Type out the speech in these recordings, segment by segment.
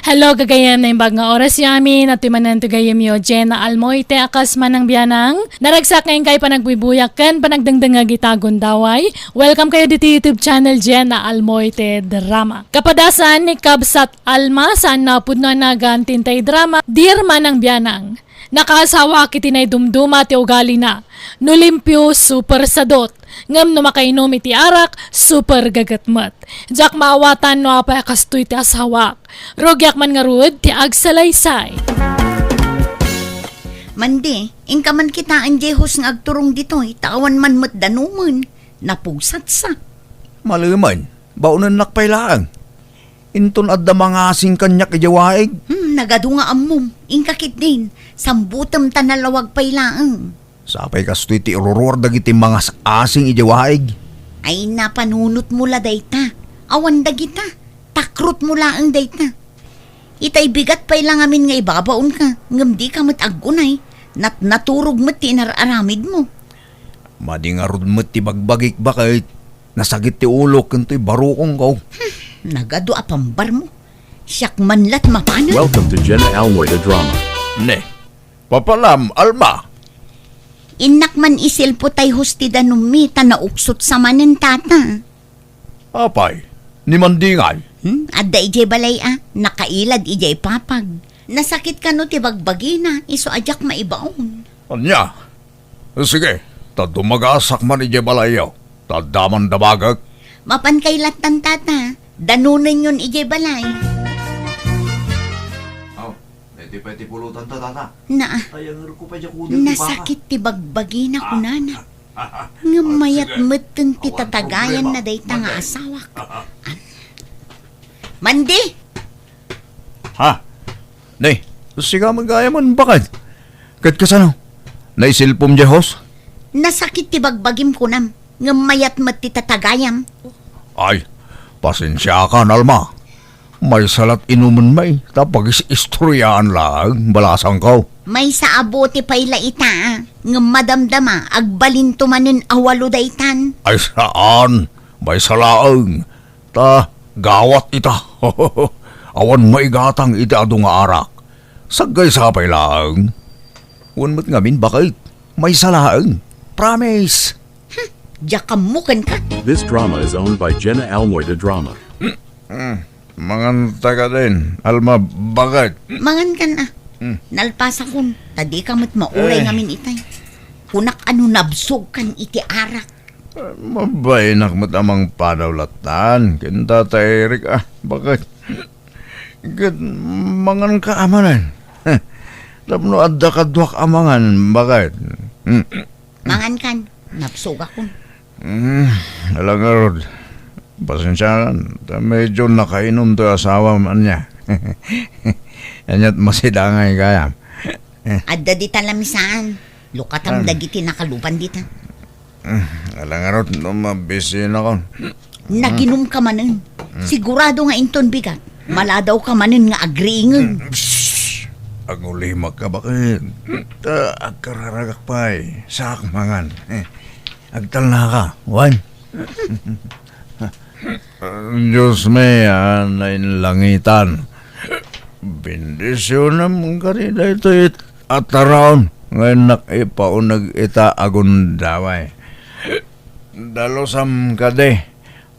Hello, gagayam na yung bag nga oras yamin at timanan to gayam yo Jenna Almoy te akas man ang biyanang naragsak ngayon kayo panagbubuyak kan panagdangdang nga gitagon daway. Welcome kayo dito YouTube channel Jenna Almoy te drama. Kapadasan ni Kabsat Alma saan napud na nagantin tay drama dir man ang biyanang. Nakasawa kitinay dumduma ti ugali na. Nulimpyo super sadot. Ngam no makainom iti arak, super gagatmat. Jak maawatan no apay kastoy ti asawak. Rogyak man nga ruod ti agsalaysay. Mandi, ingka man kita ang jehos nga agturong ditoy, tawan man matdanuman. Napusat sa. Maluman, baunan nakpay laang. Inton adda mga asing kanyak ijawaig. Nagadunga amom, ingka kit din, sambutam tanalawag pay laang. Sapay kastoy ti ururor dagiti mga asing ijawaig. Ay napanunot mula dayta, awan dagita, takrot mula ang dayta. Itay bigat pay lang amin nga ibabaon ka, ngam di ka matagunay, naturog mat ti nararamid mo. Madingarod mo ti bagbagik bakit nasagit ti ulo kanto'y barukong ko. Nagado apambar mo, siyak manlat mapanan. Welcome to Jenna Almoy the Drama. Ne, papalam, Alma. Inak man isil po tay hustida numi, tanauksot sa manen tata. Apay, ni Mandingay. Adda ijay balay nakailad ijay papag. Nasakit ka no ti bagbagi na, iso ajak maibaon. Anya? Sige, tadumaгаsak man ije balayaw. Tadaman dabagak. Mapan kay latan tata, danunan yun ijay balay. Pwede pulutan tata. Na, Ayang ko pa dyan kudin. nasakit ti bagbagi na kunana. Ngamayat meten ti tatagayan na dayta nga asawak. Mandi! Ha? Nay, siga magaya man bakit? Kat kasano? Naisilpom jehos? Nasakit ti bagbagim kunam. Ngamayat met ti tatagayam. Ay, pasensya ka, Alma. May salat inuman may, tapag istoryaan lang, balasang ko. May sa abote pay laita, nga madamdama, agbalin tumanin awalo daytan. Ay saan? May salaang. Gawat ita. Awan may gatang iti ado nga arak. Sagay sapay lang. Unmat ngamin bakit? May salaang. Promise. Jakamukan ka. This drama is owned by Jenna Almoy the Drama. Mga taga din. Alma, bakit? Mangan kan nalpasa kun, tadi ka mat mauray ngamin itay. Kunak ano nabsog kan iti arak. Mabay nakmatamang padawlatan. Kinta ta Eric bakit? Gad, mangan ka amanan. Tapno adda kadwak amangan, bakit? Mangan kan, nabsog akon. Alang arod. Pasensya na, medyo nakainom to asawa man niya. Anyat masidangay kaya. Adda di talamisaan. Lukatam dagiti nakalupan dita. Alang arod, mabisin ako. Naginom ka manin. Sigurado nga inton bigat. Maladaw ka manin nga agriingan. Ang ulimag ka bakit? Agkararagak pa'y sak mangan. Agtal na ka, wan. Diyos may langitan. Bendisyon naman kanina ito ataraon. Ngayon nakipaunag ita agun daway. Dalosam ka de.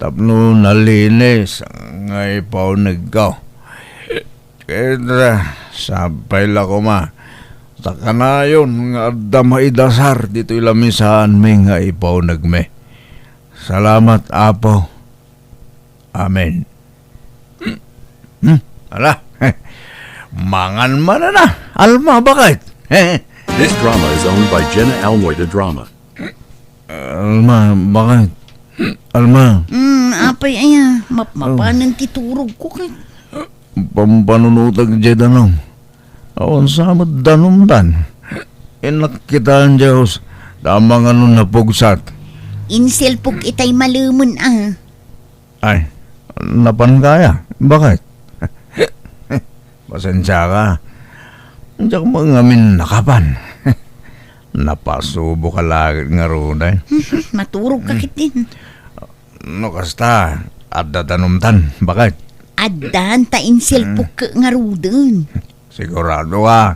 Tapno nalinis ngay paunag ka. Kaya sabay la ko ma. Taka na yun nga adda maidasar dito ilamisaan may nga ipaunag me. Salamat apo. Amen. Ala, mangan man na. Alma, bakit? This drama is owned by Jenna Almoy the Drama. Alma, bakit? Alma. Apay aya, mapanang titurog ko kay. Pampanunutag dyan danong. Awan sa amat danumdan. Inakitaan Diyos. Tamang ano napugsat. Inselpog itay malumun Ay, napan kaya? Bakit? Pasensya ka. Diyak mga min nakapan. Napasubo ka lagi nga runay. Maturog ka kit din. No kasta, at datanumtan. Bakit? Adan ta insilpok ka nga ruden. Sigurado ka.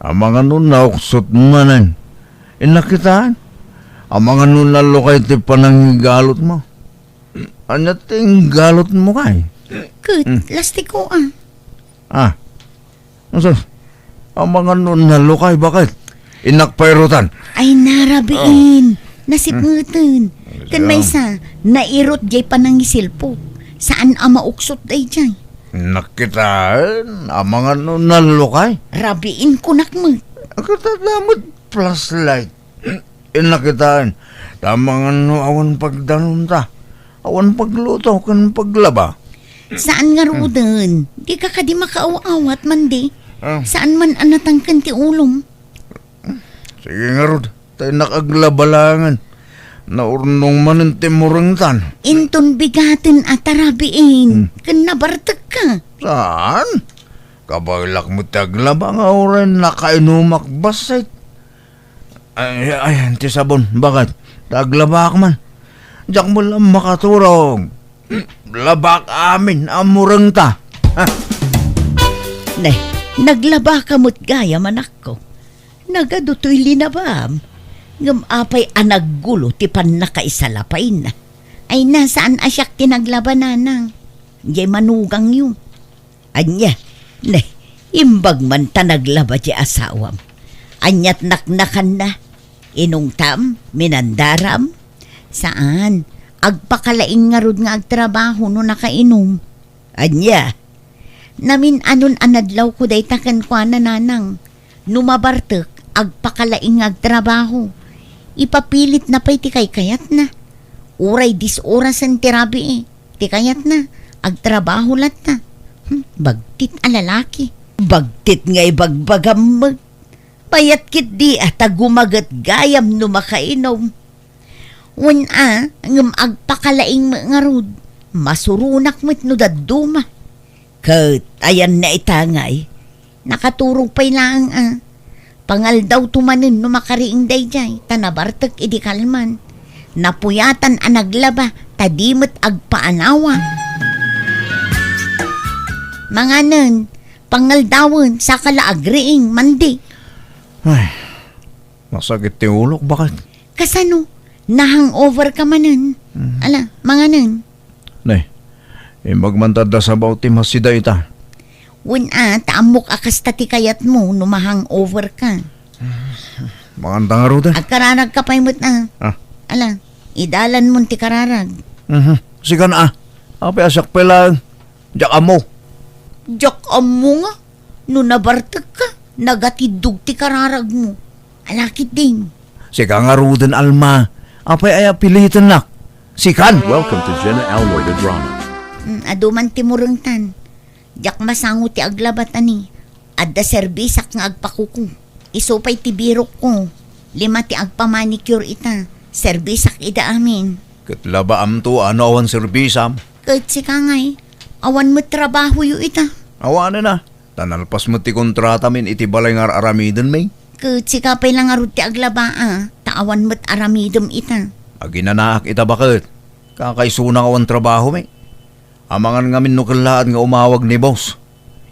Ang mga nun nauksot manan. Inakitaan. Ang mga nun nalukay ti pananggalot mo. Anya ting galot mo kay? Kat, lastiko Ah. Ano? Ang mga nun nalukay bakit? Inakpairutan. Ay narabiin. Nasipngutan. Kan may sa, nairot jay panangisilpok. Saan mauksot day jay? Nakitaan. Ang mga nun nalukay. Rabiin ko nakmat. Katadamot plus light. Inakitaan. Tamang ano awan pagdanon ta. Awan pagluto kan paglaba. Saan nga ruden? Di ka di makaaw-awat man di. Ah. Saan man anatangkan ti ulong? Sige nga Rod. Tayo nakaglabalangan. Naurnong manin timurang tan. Inton bigatin at tarabiin. Kan nabartag ka. Saan? Kabailak mo taglaba nga oran nakainumak basay. Ay, ti sabon. Bakit? Taglaba ka man. Diyak mo lang makaturog. Labak amin, amurang ta. Ha? Ne, naglaba ka mo't gaya manak ko. Nagadutoy linabam. Ngam-apay anaggulo ti pan nakaisalapay na. Ay nasaan asyak tinaglabananang. Di manugang yun. Anya, ne, imbag man ta naglaba di asawam. Anyat naknakan na. Inungtam, minandaram. Saan? Agpakalaing nga rod nga agtrabaho no nakainom. Anya, namin anon anadlaw ko day takan kwa nanang. Numabartek, agpakalaing nga agtrabaho. Ipapilit na pa'y tikay kayat na. Uray oras ang tirabi eh. Tikayat na, agtrabaho lat na. Bagtit alalaki. Bagtit nga ibagbagam mag. Payat kit di at gumagat gayam no makainom. Wan ngam agpakalaing mga rod, masurunak mo't no daduma. Kat, ayan na itangay, nakaturog pa'y lang pangal daw tumanin no makariing dayjay, tanabartek idikalman. Napuyatan naglaba, tadimot agpaanawa. Mga nun, pangal dawon, sa kalaagriing, mandi. Ay, masakit ti ulok. Bakit? Kasano? Na-hangover ka manan. Ala, mga nun. Nay, magmantad sa bauti masida ita. Taamok akas tati kayat mo no ma-hangover ka. Maganda nga Rod. Agkararag ka pa'y mo't Ah. Ala, idalan mo ti kararag. Sige na Apay asak pala. Diyak mo. Diyak amo nga. No nabartag ka, nagatidug ti kararag mo. Alakit din. Sige nga Rod alma. Apay ay pilitan nak. Sikan. Welcome to Jenna Almoida Drama. Aduman ti murungtan. Diyak masango ti aglabat ani. Adda serbisak nga agpakuko. Isupay ti birok ko. 5 ti agpamanicure ita. Serbisak ida amin. Katlaba am to ano awan serbisam. Kahit si kangay, awan mo trabaho yu ita. Awan na. Tanalpas mo ti kontrata min iti balay nga aramiden may. Kahit si kapay lang arut ti aglaba taawan mo't aramidom ita. Aginanaak ita bakit? Kakaisuna awan trabaho may. Amangan nga min nukilaan nga umawag ni boss.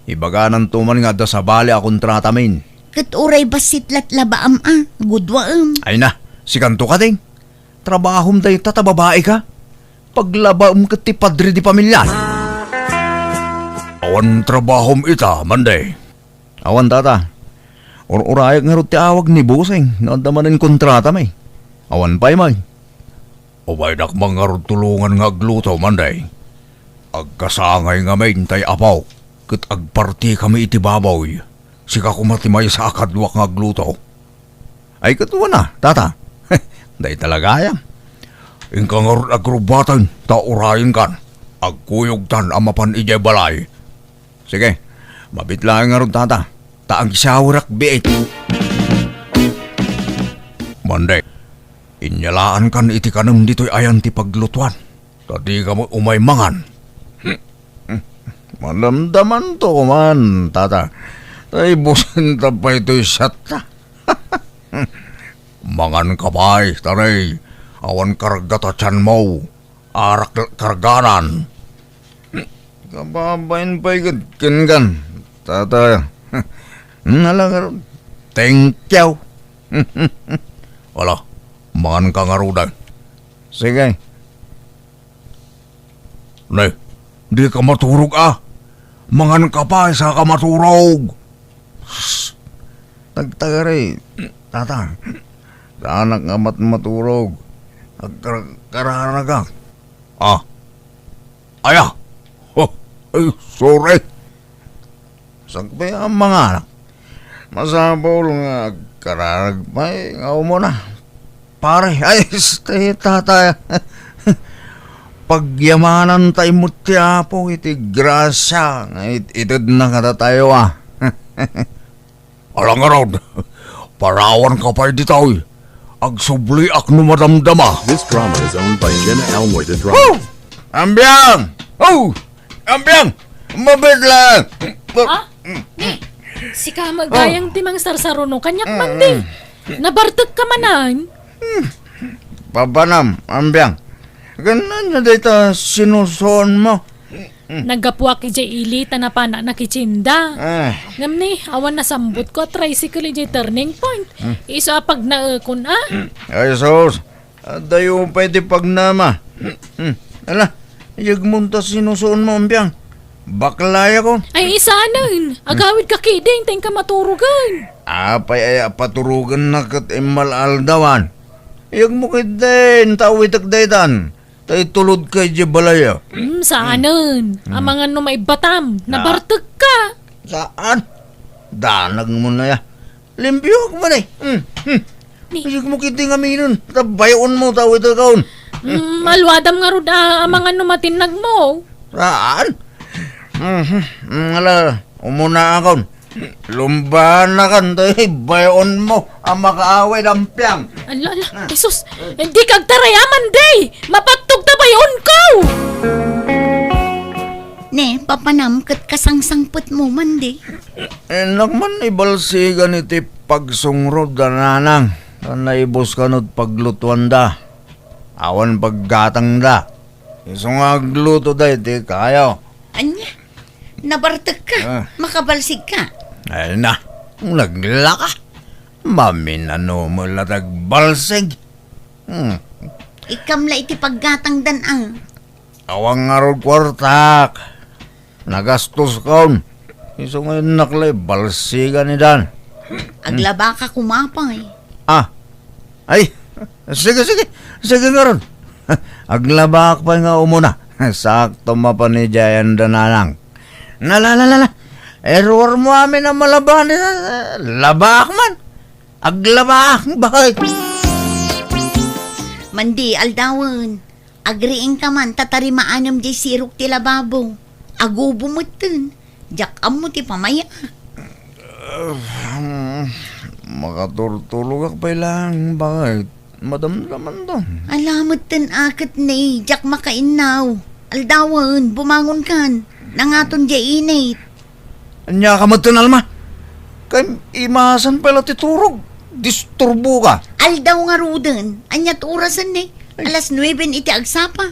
Ibaganan tuman nga da sa bali a kontrata min. Kat uray basitlat labaam gudwaam. Ay na, sikanto ka ding. Trabahom day tatababae ka. Paglabaam ka ti padre di pamilyan. Awan trabahom ita, manday. Awan tata. Urayak nga rin ti awag ni Buseng. Naandamanin kontrata may. Awan pa'y may. Ubay dakbang nga rin tulungan nga agluto, manday. Agkasangay nga may tay apaw. Kat agparti kami iti babaw. Sika kumatimay sa akadwak nga agluto. Ay katuwa na, tata. Day talaga yan. Ingka nga rin agrubatan, taurayin kan. Agkuyog tan amapan ijay balay. Sige, mabitlahin nga rin tata. Taang sawrak biit. Manday, inyalaan kan iti kanam dito'y ayan ti paglutuan. Tadi ka mo umaymangan. Malamdaman to man, tata. Tay busin ta pa ito'y sata. Mangan ka ba'y, taray. Awan kargata tiyan mo. Arak karganan. Kababain pa ikot kan. Tatay. Nalang thank you. Wala, makan ka nga rudan. Sige. Nay, di ka maturog Mangan ka pa, isa ka maturog. Tagtagari, tata. Anak nga maturog. Kararaga. Aya. Oh, ay, sorry. Sagpay ang mga anak. Masabaw nga kararag pa ngaw mo na. Pare, ay, stay tata. Pagyamanan tayo mo tiyapo, iti grasya. Itid na kata tayo Alang around, parawan ka pa di tao. Agsubli ak no madamdama. This drama is owned by Jenna Almoy the Drama. Oh! Ambyang! Oh! Ambyang! Mabit lang! Si ka magayang timang sarsaruno, kanyak man di. Nabartag ka manan. Papanam, ambyang. Ganan na dito sinusuon mo. Nagapwa ki jay ilita na pana nakichinda. Ngam ni, awan na sambut ko, tricycle jay turning point. Iso apag naakon Ay sos, dayo pwede pagnama. Ala, yagmunta sinusuon mo ambyang. Baklaya ko. Ay isa nun, agawid ka kiding, teng ka maturugan. Apay ay paturugan na kat imal aldawan. Yag mo din, tawitak daytan. Tay tulod kay balaya. Saanan? Ang mga no may batam, nabartag ka. Saan? Danag mo na ya. Limpyo mo na Ni- Yag mo kiting aminon. Tabayon mo tawitak kaon. Malwadam nga rod ang mga no matinag mo. Saan? Ala, umuna akon. Lumbahan na kan, tayo bayon mo ang makaaway ng piyang. Ala, Jesus, hindi kag tarayaman, day! Mapagtog ta bayon ko! Ne, papanam kat kasangsangput mo man di. Nakman ibalsigan iti pagsungrod da nanang. Naibos ka no't paglutuan da. Awan paggatang da. Isong agluto da iti kayo. Anya, nabartag ka, makabalsig ka. Ay na, naglaka. Maminano mo latag balsig. Ikamla iti paggatang danang. Awang arod kwartak. Nagastos kaon. Iso ngayon naklay, balsigan ni Dan. Aglaba ka kumapay. Ay, sige nga ron. Aglabak pa nga umuna. Sakto mapani Jayan Dananang. Nalalala. Error mo amin ang malaban. Labak man. Aglabak. Bakit? Mandi, aldawan. Agriing ka man, tatarimaanam di sirok ti lababo. Agubo mo tin. Jak mo ti pamaya. Makaturtulog pa lang. Bakit? Madamdaman to. Alamot tin akit ni, jak makainaw. Aldawan, bumangon kan. Nangaton di init. Anya ka matun, Alma. Kay imasan pala titurog. Disturbo ka. Aldaw nga ruden. Anyat orasan ni. Alas 9 iti agsapa.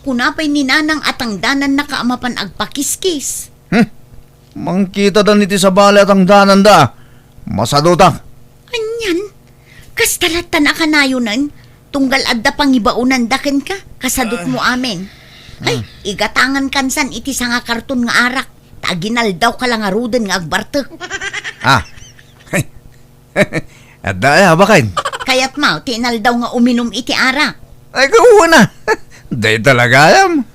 Kunapay ni nanang atang danan nakaamapan agpakiskis. Mangkita dan iti sa bali at ang danan da. Masadutang. Anyan? Kastalatan akanayunan. Tunggal adda pangibaunan daken ka. Kasadot mo amin. Ay, igatangan kansan iti sa nga karton nga arak. Taginal daw ka lang nga ruden nga agbartek. At daya, bakit? Kaya't mau, tinal daw nga uminom iti arak. Ay, kawa na. Day talaga yam.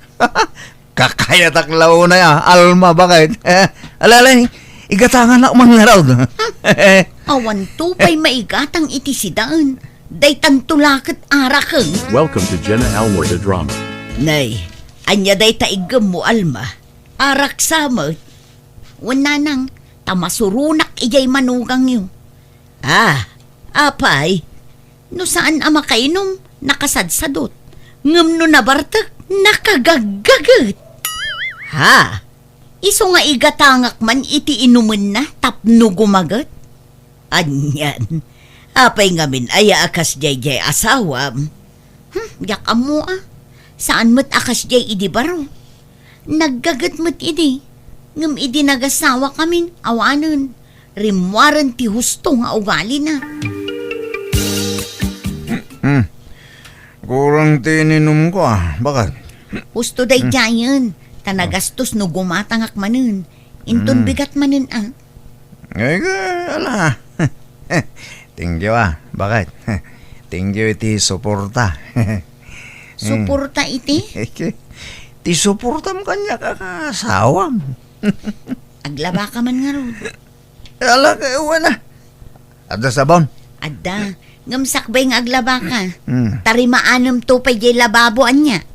Kakayatak lao na ya. Alma, bakit? Alalay, igatangan na umang laraw. Awan tupay maigatang iti sidaan. Day tantulakit arakeng. Welcome to Jenna Almoy the Drama. Nay, anya day taigam mo, Alma. Arak samot. Wala nang tamasurunak ijay manugang yo. Apay. No saan ama kainom, nakasadsadot. Ngam no nabartak, nakagagagat. Iso nga igatangak man iti inuman na, tapno gumagat. Anyan. Apay ngamin aya akas jay asawam. Yak amo Saan mo't akas jay idibaro? naggagatmat idi. Ngam idi nagasawa kamin, awanan. Rimwaran ti husto nga ugali na. Kurang tininom ko Bakit? Husto day jayan. Tanagastos no gumatangak manen. Inton bigat manen Ala. Thank you Bakit? Thank you iti suporta. Suporta iti. Ti suporta mo kanya kakasawam. Aglaba ka man nga ron. Ala kayo na. Ada sabon. Adda, ngamsakbay nga aglaba ka. Tarimaanam to pa jay lababoan niya.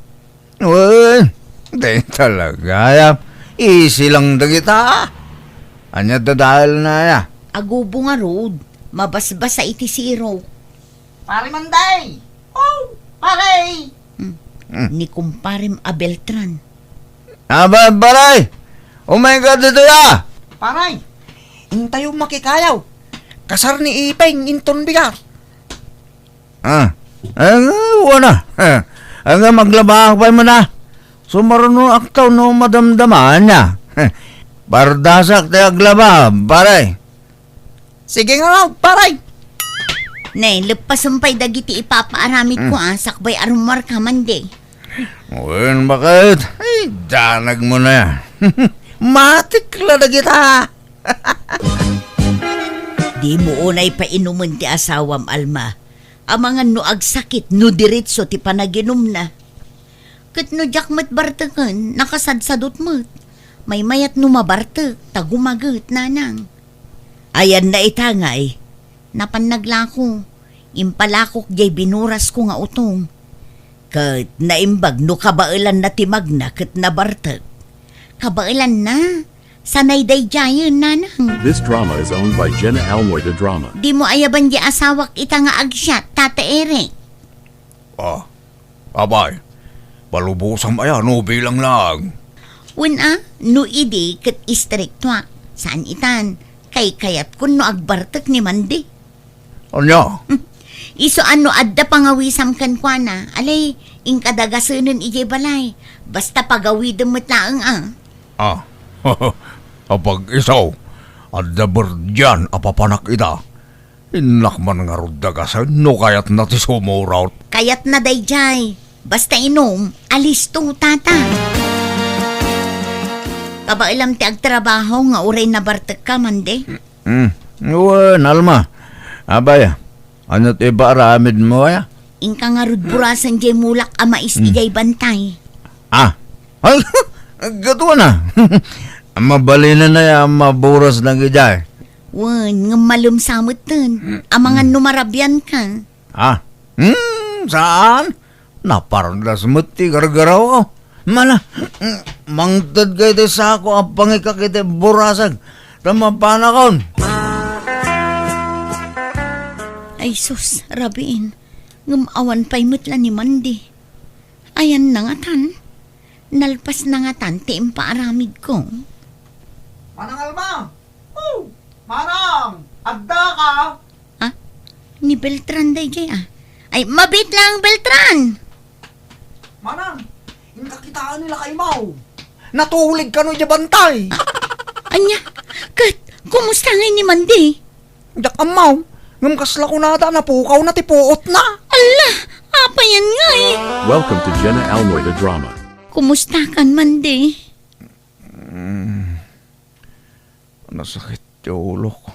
Uy, di talaga. Easy lang dagita. Anya dahil na ya. Agubo nga rod. Mabasbas sa iti zero. Pare Manday! Oh, pare! Ni kumparim Abeltran. Aba, baray! Oh my God, dito ya! Paray! Intayo makikayaw. Kasar ni Ipeng, inton bigat. Wala. Ang maglabang pa mo na. Sumaruno aktaw no madamdaman niya. Bardasak tayo aglaba, baray. Sige nga, paray! Nay, lepasampay dagiti ipapaaramid ko sakbay arumar ka man de. Uy, bakit? Ay, danag mo na yan. Matikla na kita. Di mo unay pa inuman ti asawam, Alma. Ang mga no agsakit, no diritso ti panaginom na. Kat no jakmat bartakan, nakasadsadot mo't. May mayat no mabartak, tagumagat nanang. Ayan na itangay. Napannaglako. Impalakok jay binuras ko nga utong. Kat naimbag no kabailan na timagna kat nabartak. Kabailan na. Sanay day jayan nanang. This drama is owned by Jenna Almoida Drama. Di mo ayaban di asawak ita nga agsyat, Tata Eric. Abay, palubusam aya, no bilang lang. No idi kat istriktwa. Saan itan? Kay kayat kun no agbartak ni Mandi. Anya? Iso ano adda pangawisam kan kwa na. Alay, inkadagasunan ijay balay. Basta pagawidam mo't laang Kapag isaw, adda berdyan apapanak ita. Inak man nga rudagasan, no kayat na ti sumuraw. Kayat na dayjay. Basta inom, alis to, tata. Kabailam ti agtrabaho nga uray na bartak ka, Mandi. Alma. Abay, ano ti baramid mo ya? Inka nga rudburasan jay mulak amais ijay bantay. Ay, gato na. Mabalina na ya, maburas ng ijay. Nga malumsamot dun. Ang mga numarabyan ka. Saan? Napardas mo ti gargaraw ko. Mala, mangtad kayo ti sako ang pangikakiti burasag. Tamapanakon. Ay sus, rabiin. Ngumawan pa'y mutla ni Mandi. Ayan na nga tan. Nalpas na nga tan, ti impaaramid ko. Manang Alma! Oh, Manang! Agda ka! Ni Beltran day jay Ay, mabit lang, Beltran! Manang! Inkakitaan nila kay Mau! Natulig ka no dya bantay! Anya, kat, kumusta ngay ni Mandi? Dak ang Mau! Ngam kasla ko nata napukaw na tipuot na! Ala, apa yan nga Welcome to Jenna Almoida Drama. Kumusta kan, Mandi? Nasakit yung ulo ko.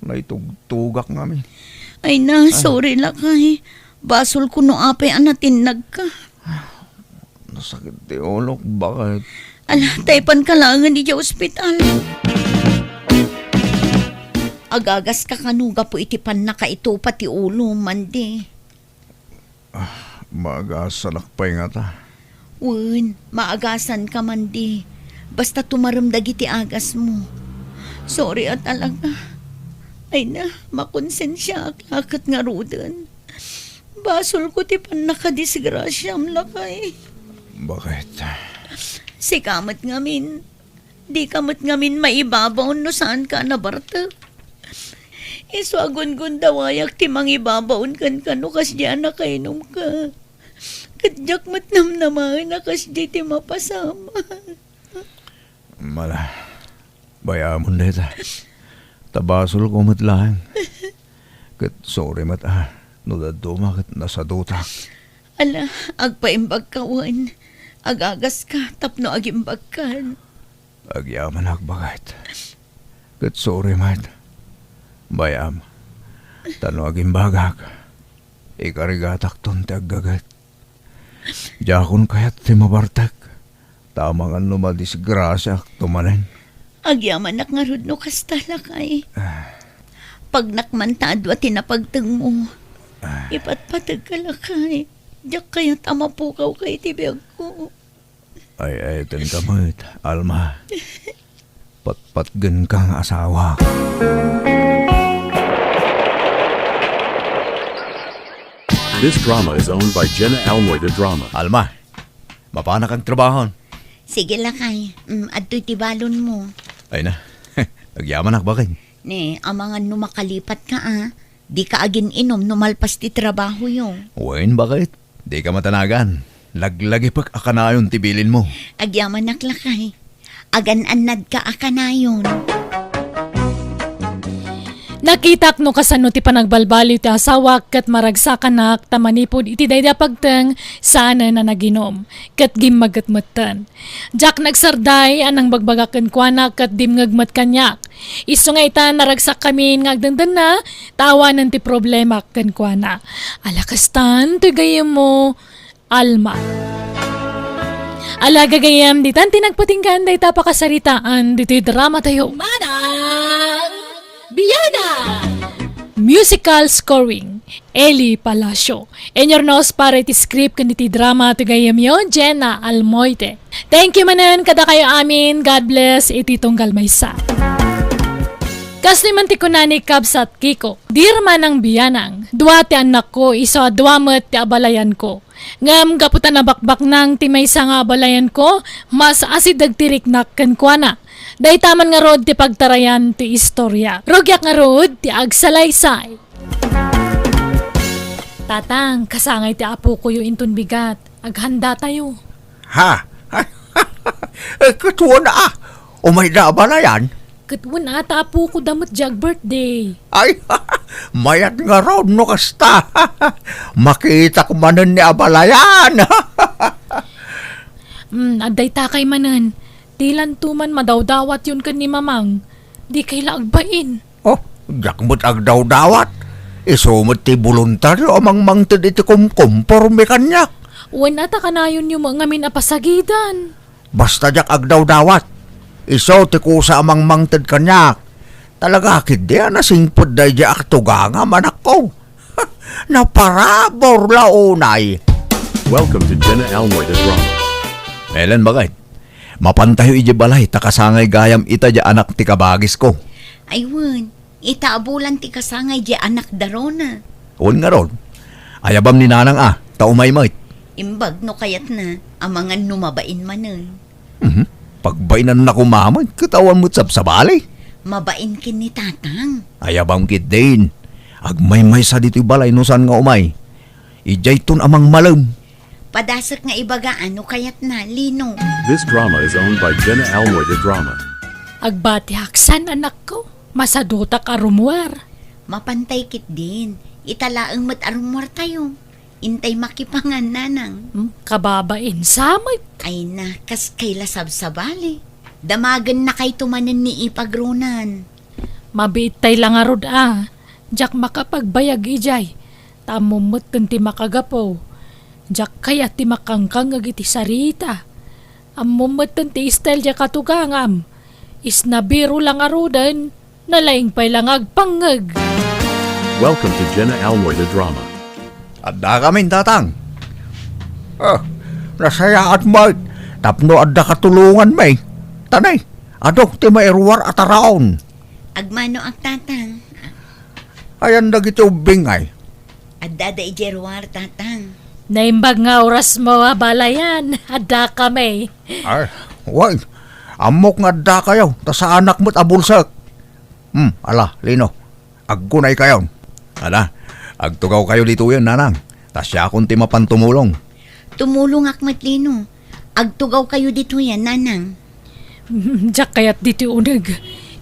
Naitugtugak ngamin. Ay na, sorry lang kay. Basol ko no apay anatinag ka. Nasakit yung ulo ko. Bakit? Ala, taypan ka lang di dya ospital. Agagas ka kanuga po itipan na ka ito pati ulo, Mandi. Magasalak pa nga ta. Maagasan ka, Mandi. Basta tumaramdag iti agas mo. Sorry at talaga. Ay na, makonsensya aklat nga rudan. Basol ko ti pan nakadisgrasyam lakay. Bakit? Si kamat ngamin. Di kamat ngamin maibabaw no saan ka nabarta. Iso agon-gon dawayak ti mangibabaon kan kano kas diyan nakainom ka. Kadyak matnam naman na kas di ti mapasama. Mala, bayamon na ita. Tabasol ko matlang. Kat sorry mata. Nulad dumakat nasa duta. Ala, agpaimbag ka, Wan. Agagas ka, tapno agimbag ka. Agyaman akbagat. Kat sorry mat. Bayam. Tano agimbagak. Ikarigatak ton tagagat. Jakon kayat ti mabartak. Tamangan lumadisgrasya tumanen. Agyaman nak nga rudno kastala kay. Pag nakmantado at tinapagtang mo, ipatpatag ka lakay. Diyak kaya't amapukaw kay tibiyag ko. Ay, ten kamot, Alma. Patpatgan kang asawa. This drama is owned by Jenna Almoida Drama. Alma, mapana kang trabahon. Sige lakay, adto'y tibalon mo. Ay na, agyaman akbakay. Ne, amangan no makalipat ka Di ka agin inom numalpas ti trabaho yung. Wen, bakit? Di ka matanagan. Laglagi pag akanayon tibilin mo. Agyaman naklakay. Agan-anad ka akanayon. Nakitak no kasano ti panagbalbaliw ti asawa kat maragsakan tamanipod iti dayda pagteng sana na naginom kat gimmaggatmatan. Jak nagsarday anang bagbagaken kuana kat dimngagmat kanyak. Isu nga ita naragsak kami ngagdandan na tawanan ti problema ken kuana. Alakastan ti gayem mo Alma. Alaga gayam ditan tinagpatinggan day tapakasaritaan diti drama tayo. Manang Biyana! Musical scoring, Eli Palacio. And your nose para iti script kaniti drama to gayam yon, Jenna Almoite. Thank you manan kada kayo amin. God bless iti tunggal maysa. Kasni man ti kunani kabsat Kiko, dirman ng biyanang, dua ti anak ko, iso duwamet ti abalayan ko. Ngam gaputan na bakbak nang ti maysa nga abalayan ko, mas asid dagtirik nakken kuana. Day taman nga rod ti pagtarayan ti istorya. Rogyak nga rod ti agsalaysay. Tatang, kasangay ti apo ko yung intun bigat. Aghanda tayo. Ha? Katuwa na Umay na ba na yan? Katwan ata apo ko damot jag birthday. Ay, mayat nga raw no kasta. Makita ko manan ni abalayan. Aday takay manan. Tilan tuman madawdawat yun kan ni mamang. Di kay laagbain. Oh, jakmut ag daw-dawat. Isumot ti voluntaryo amang mangtid iti kumporme kanya. Uwan ata kanayon yung mga min apasagidan. Basta jak ag daw-dawat. Iso ti kusa amang mangtid kanya. Talaga akid di nasingpod da jak tuganga manak ko. Naparabor launay. Welcome to Jenna Almoida Drama. Ellen bagay. Mapantayo iji balay takasangay gayam ita ja anak ti kabagis ko. Aywan, itaabulan ti kasangay di anak darona. Un nga ron. Ayabam ni nanang taumay-mayt. Imbag no kayat na, amangan numabain manan. Pagbainan na kumamay, katawan mo't sabsabali. Mabain kin ni tatang. Ayabam kit din. Agmay-may sa dito'y balay no saan nga umay. Ijay ton amang malam. Padasak nga ibaga ano kayat na, Lino. This drama is owned by Jenna Almoida Drama. Agbati haksan anak ko. Masadutak arumwar. Mapantay kit din. Italaang mat-arumwar tayo. Intay makipangan nanang. Kababain samay. Ay na, kas kay lasab-sabali. Damagan na kay tumanan ni ipagrunan. Mabitay lang arod Jak makapagbayag ijay. Tamumot ti makagapo. Jak kaya ti makangkang agiti sarita. Amumot ti style ja katugangam. Isnabiro lang arudan. Nalaing pay lang agpangag. Welcome to Jenna Almoida Drama. Adda kami tatang. Nasaya at mayt. Tapno adda katulungan may. Tanay, adok ti mairuwar at araon. Agmano ang tatang. Ayan dagiti ubing ay. Adda da ijerwar tatang. Naimbag nga oras mo balayan. Ada kami. Ay, wag. Amok nga adda kayo. Ta sa anak mo't abulsak. Ala, Lino. Agkunay kayo. Ala, agtugaw kayo dito yan, nanang. Ta siya akong ti mapantumulong. Tumulong akmat Lino. Agtugaw kayo dito yan, nanang. Diyak kayat diti uneg.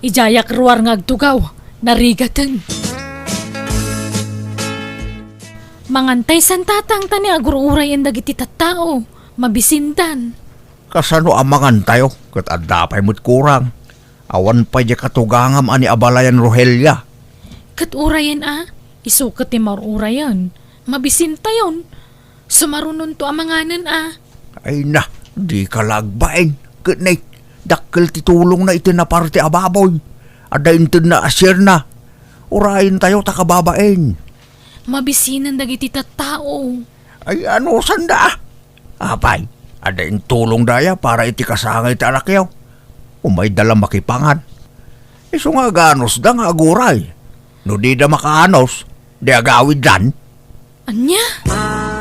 Ijayak ruar nga agtugaw. Narigatan. Mangantay san tatang tani agururay ang dagiti tattao. Mabisindan. Kasano amangan tayo, kat adapay mo't kurang. Awan pa di katugangam ani abalayan Rohelia. Kat urayan isukat ti marurayan. Mabisinta yon. Sumarunon to amanganan Ay na, di ka lagbain. Kat na, dakkel titulong na iti na parte ababoy. Adain tin na asyir na. Urayin tayo takababain. Mabisinan dagiti tattao. Ay ano sanda? Apay, adain tulong daya para iti kasangay ti anak yaw. Umay dalang makipangan. Iso nga ganos da nga aguray. No di da makaanos, di agawid dan. Anya?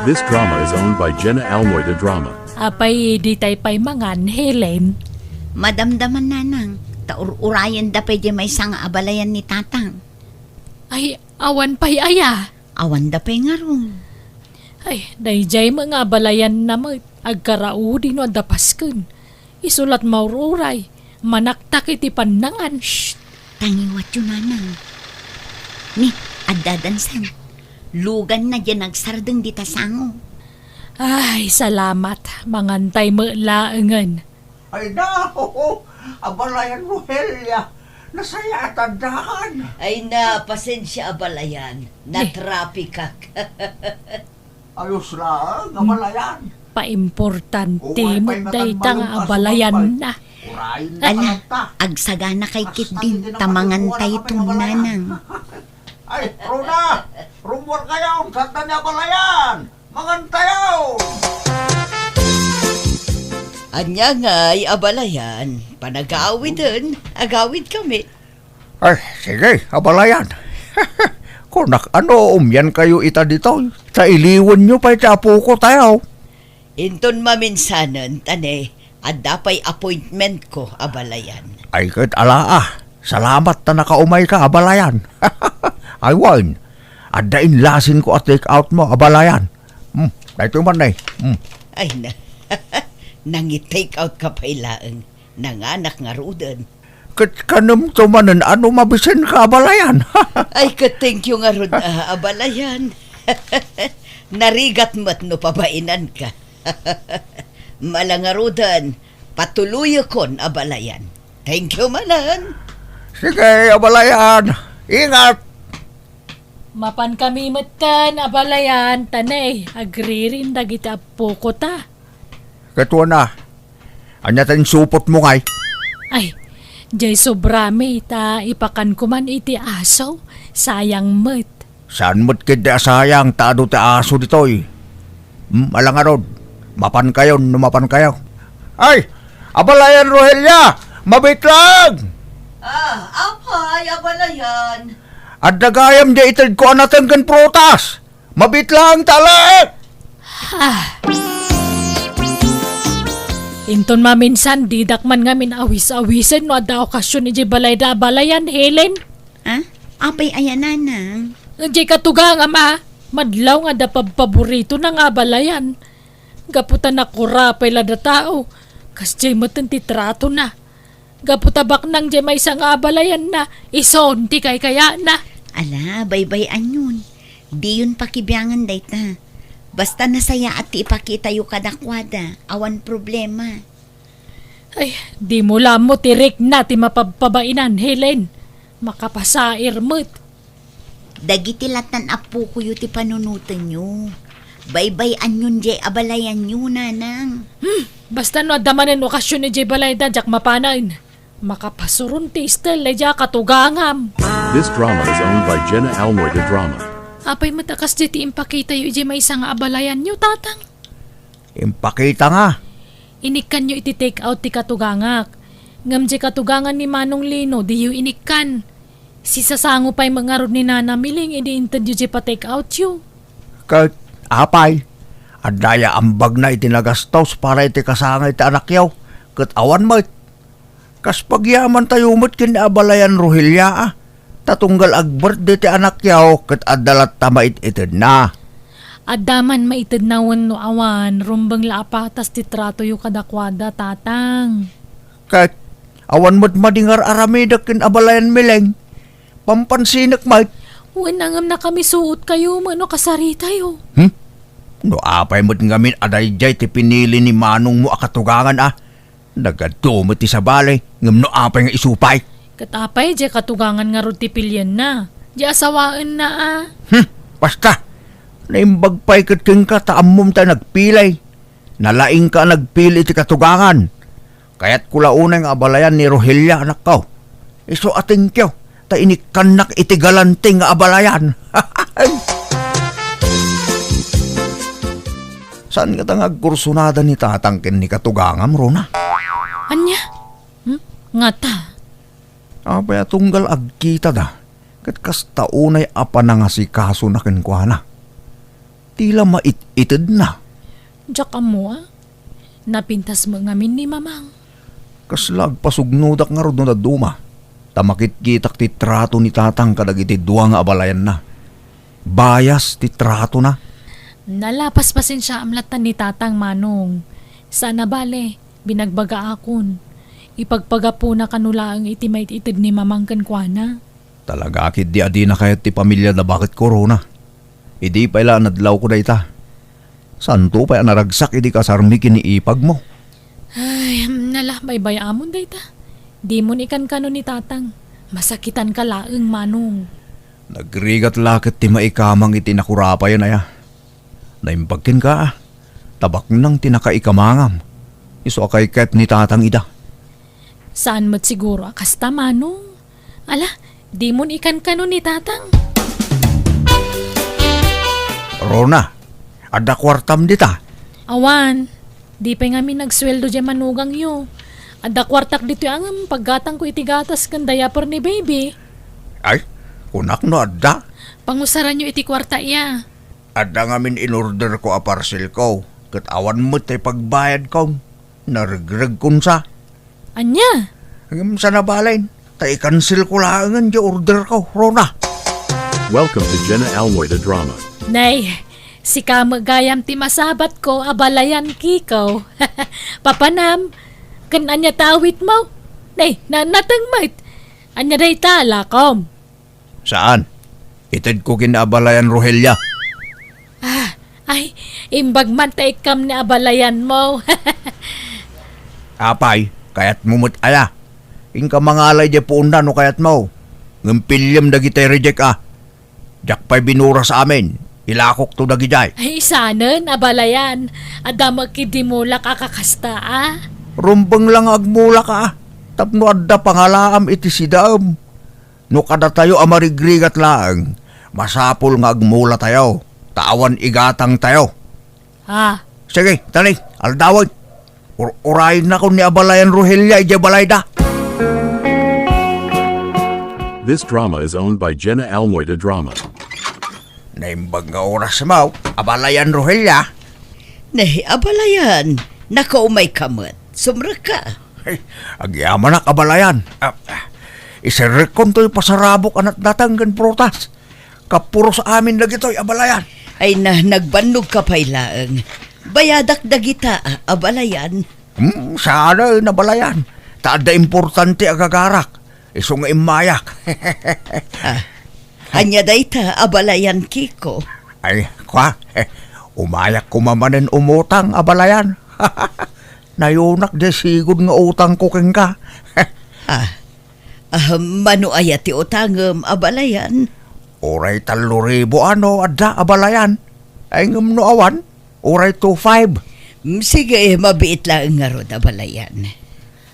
This drama is owned by Jenna Almoida Drama. Apay di tay pay mangan, Helen. Madamdaman nanang, taur-urayan da pwede may isang abalayan ni tatang. Ay, awan pay aya. Awan da pa'y nga ron. Ay, dayjay mga balayan na agkarao din o adapasken. Isulat maururay. Manaktak iti panangan. Shh! Tangiwat yun nanang. Ni, adadansan. Lugan na dyan nagsardeng di tasango. Ay, salamat. Mangantay mo laengan. Ay na, abalayan Rohelia. Nasaya tandahan. Ay na, pasensya abalayan. Na-traffic. Ayos lang, abalayan. Paimportante Oo, mo ay, day matangbalong tanga ka, abalayan sumabay. na. Urayin na Ala, ta. agsagana kay kit din, tamangantay itong nanang. Ay, Rona! Rumor kayo! Santa niya balayan! Mangantayaw! Anya nga'y abalayan. Panag-aawid din. Agawid kami. Ay, sige, abalayan. Kunak, ano, umyan kayo ita dito. Sa iliwan nyo pa ita apo ko tayo. Inton maminsanan, tane, at dapay appointment ko, abalayan. Ay, kahit ala salamat na nakaumay ka, abalayan. Ay, wine. Adain lasin ko at take out mo, abalayan. Dahito man na Ay na, nangi-take out ka pa ilaang. Nanganak nga rudan. Kat kanam tumanan, ano mabisin ka, abalayan. Ay, ka-thank you nga rud, abalayan. Narigat mo't no pabainan ka. Malangarudan, patuloy kon abalayan. Thank you manan. Sige, abalayan. Ingat. Mapan kami matan, abalayan, tanay. Agririn dagiti apo ko ta. Katuwa na. Anya tayong supot mo ngay. Ay, jay sobrami ta ipakan ko man iti aso. Sayang met. Saan mo't kida sayang taado ti aso ditoy? Alang arod. Mapan kayo, numapan kayo. Ay! Abalayan Rohelia! Mabit lang! Apay, abalayan. At nagayam di itad ko anatan kan protas! Mabit lang, talit! Inton maminsan, didak man ngamin awis-awisen no ada okasyon iti balay da balayan, Helen. Apay ayan nanang. Di katugang ama, madlaw nga da paborito na nga balayan. Gaputan na kurapay lada tao, kas jay matan titrato na. Gaputabak nang jay may isang abalayan na, ison ti kay kaya na. Ala, baybayan yun. Di yun pakibiyangan dayta. Basta nasaya at ti ipakita yung kadakwada, awan problema. Ay, di mo lamo tirik na ti mapapabainan, Helen. Makapasair mo't. Dagiti latan apo ko yung ti panunutan nyo. Baybayan yun jay abalayan nyo, nanang. Basta no adamanin okasyon ni jay balay da, jak mapanain. Makapasurun ti istel, ja katugangam. This drama is owned by Jenna Almoida Drama. Apay matakas di ti impakita yu iti may isang abalayan nyo, tatang. Impakita nga. Inikan nyo iti take out ti katugangak. Ngam di katugangan ni Manong Lino, di yu inikan. Si sasango pa'y mangarod ni Nana Miling, idi intad yu di pa take out yu. Kahit apay. At daya ambag na itinagastos para iti kasangay ti anak yaw. Kat awan mo. Kas pagyaman tayo mo't kinabalayan Rohelia tatunggal agbert di ti anak yaw. Kat adalat tamait itid na. Adaman maitid nawan no awan, rumbang laapatas ti trato yu kadakwada, tatang. Kahit Awan mo't madingar aramidak kin abalayan mileng. Pampansinak may. Wanangam na kami suot kayo, mano kasari tayo. No apay mo't ngamin aday jay ti pinili ni manong mo akatugangan Nagado mo ti sa balay, ngam no apay nga isupay. Katapay, di katugangan nga rutipilyan na. Di asawaan na Basta, naimbagpay kat king ka taamom ta nagpilay. Nalaing ka nagpili ti katugangan. Kaya't kulaunay nga abalayan ni Rogelia anak ko. Iso ating kyo, ta inikanak iti galanting nga abalayan. Saan ka tang agkursunada ni tatangkin ni katugangam, Rona? Anya? Nga ta. Apay atunggal agkita da. Kat kastaunay apa na nga si kaso na kinkwana. Tila mait-itid na. Diyak mo Napintas mo ngamin ni mamang. Kaslag pasugnudak nga ron na duma. Tamakit-kitak ti trato ni tatang kadag iti duwa nga abalayan na. Bayas ti trato na. Nalapas pa siya amlatan ni tatang manong. Sana bale, binagbaga akon. Ipagpaga po na kanulaang itimait itid ni mamang kankwana. Talaga akit di adi na kayat ti pamilya na bakit korona. Idi pa ila nadlaw ko dayta. Santo pa naragsak idi kasarmikin ni ipag mo. Ay, bay amon dayta. Di mo ikan kano ni tatang. Masakitan ka laeng manong. Nagrigat lakit ti maikamang iti nakurapayan aya. Naimpagkin ka tabak nang tinakaikamangam. Iso akay ket ni tatang ida. Saan mo't siguro akasta manong? Ala, di mo ikan kano ni tatang. Rona, ada kwartam dita. Awan, di pa nga mi nagsweldo dyan manugang yo. Ada kwartak dito ang paggatang ko itigatas kan diaper ni baby. Ay, kunak no ada. Pangusaran nyo iti kwarta iya. Ada ngamin in-order ko a parcel ko. Kat awan mo tay pagbayad ko. Narigreg kunsa. Anya? Hanggang sa nabalain. Tay cancel ko lang di order ko, Rona. Welcome to Jenna Almoida Drama. Nay, si kamagayam ti masabat ko abalayan kikaw. Papanam, kan anya tawit mo. Nay, natang mait. Anya day talakom. Saan? Itid ko kinabalayan, Rogelia. Ay, imbag man taikam ni abalayan mo. Apay, kayat mumut aya. Ingka mangalay di puunda no kayat mo. Ngimpilyam dagitay reject Jak pa'y binura sa amin. Ilakok to dagijay. Ay, sanen abalayan. Ada magkidimula kakakasta Rumbang lang agmula ka. Tapno adda pangalaam iti sidaam. No kada tayo amarigrigat lang. Masapul nga agmula tayo. Tawan igatang tayo. Sige, tani, aldawag. Urayin na ko ni abalayan Rogelia ije balayda. This drama is owned by Jenna Almoida Drama. Naimbag nga oras mo, abalayan Rogelia. Nahi, abalayan. Nakaumay kamot. Sumra ka. Ay, agyaman na kabalayan. Isirekon to'y pasarabok anat datanggan protas. Kapuro sa amin lagi to'y abalayan. Ay nagbannog ka pailaang. Bayadak dagita, abalayan. Sana nabalayan. Taada importante agagarak. Iso nga imayak. Anya dayta, abalayan kiko. Ay, kwa, umayak kumamanin umutang abalayan. Nayunak de sigod nga utang ko keng ka. Mano ayati utangam, abalayan. Oray 3,000 adda abalayan. Ay ngam no awan, oray 2,500. Sige, mabiit lang nga ron, abalayan.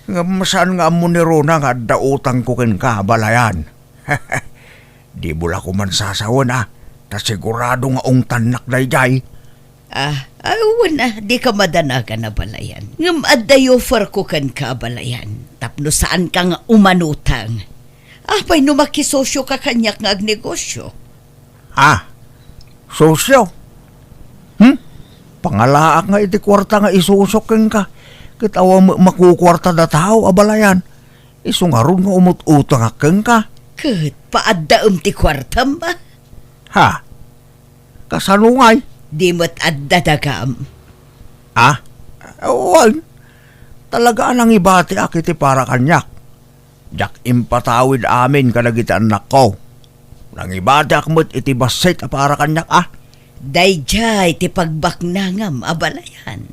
Ngam saan nga mo ni Rona nga adda utang ko ken ka abalayan. Di bula ko man sasawan ta sigurado nga ungtanak dayjay. Wala, di ka madanagan na balayan. Ngam addayo for ko kan ka balayan. Tapno saan ka nga umanutang. Apay no makisosyo ka kanyak nga agnegosyo. Sosyo? Pangalaak nga iti kwarta nga isusok ken ka. Kitawa makukwarta da tao abalayan. Iso nga ron nga umut-utang ken ka. Kat paaddaam ti kwartam ba? Kasanungay? Di mo't addadagam. Uwan. Talaga nang ibati akiti para kanyak. Jak impatawid amin kadagiti anak ko. Nangibadak mo't iti basit para kanyak Dayjay ti pagbaknangam abalayan.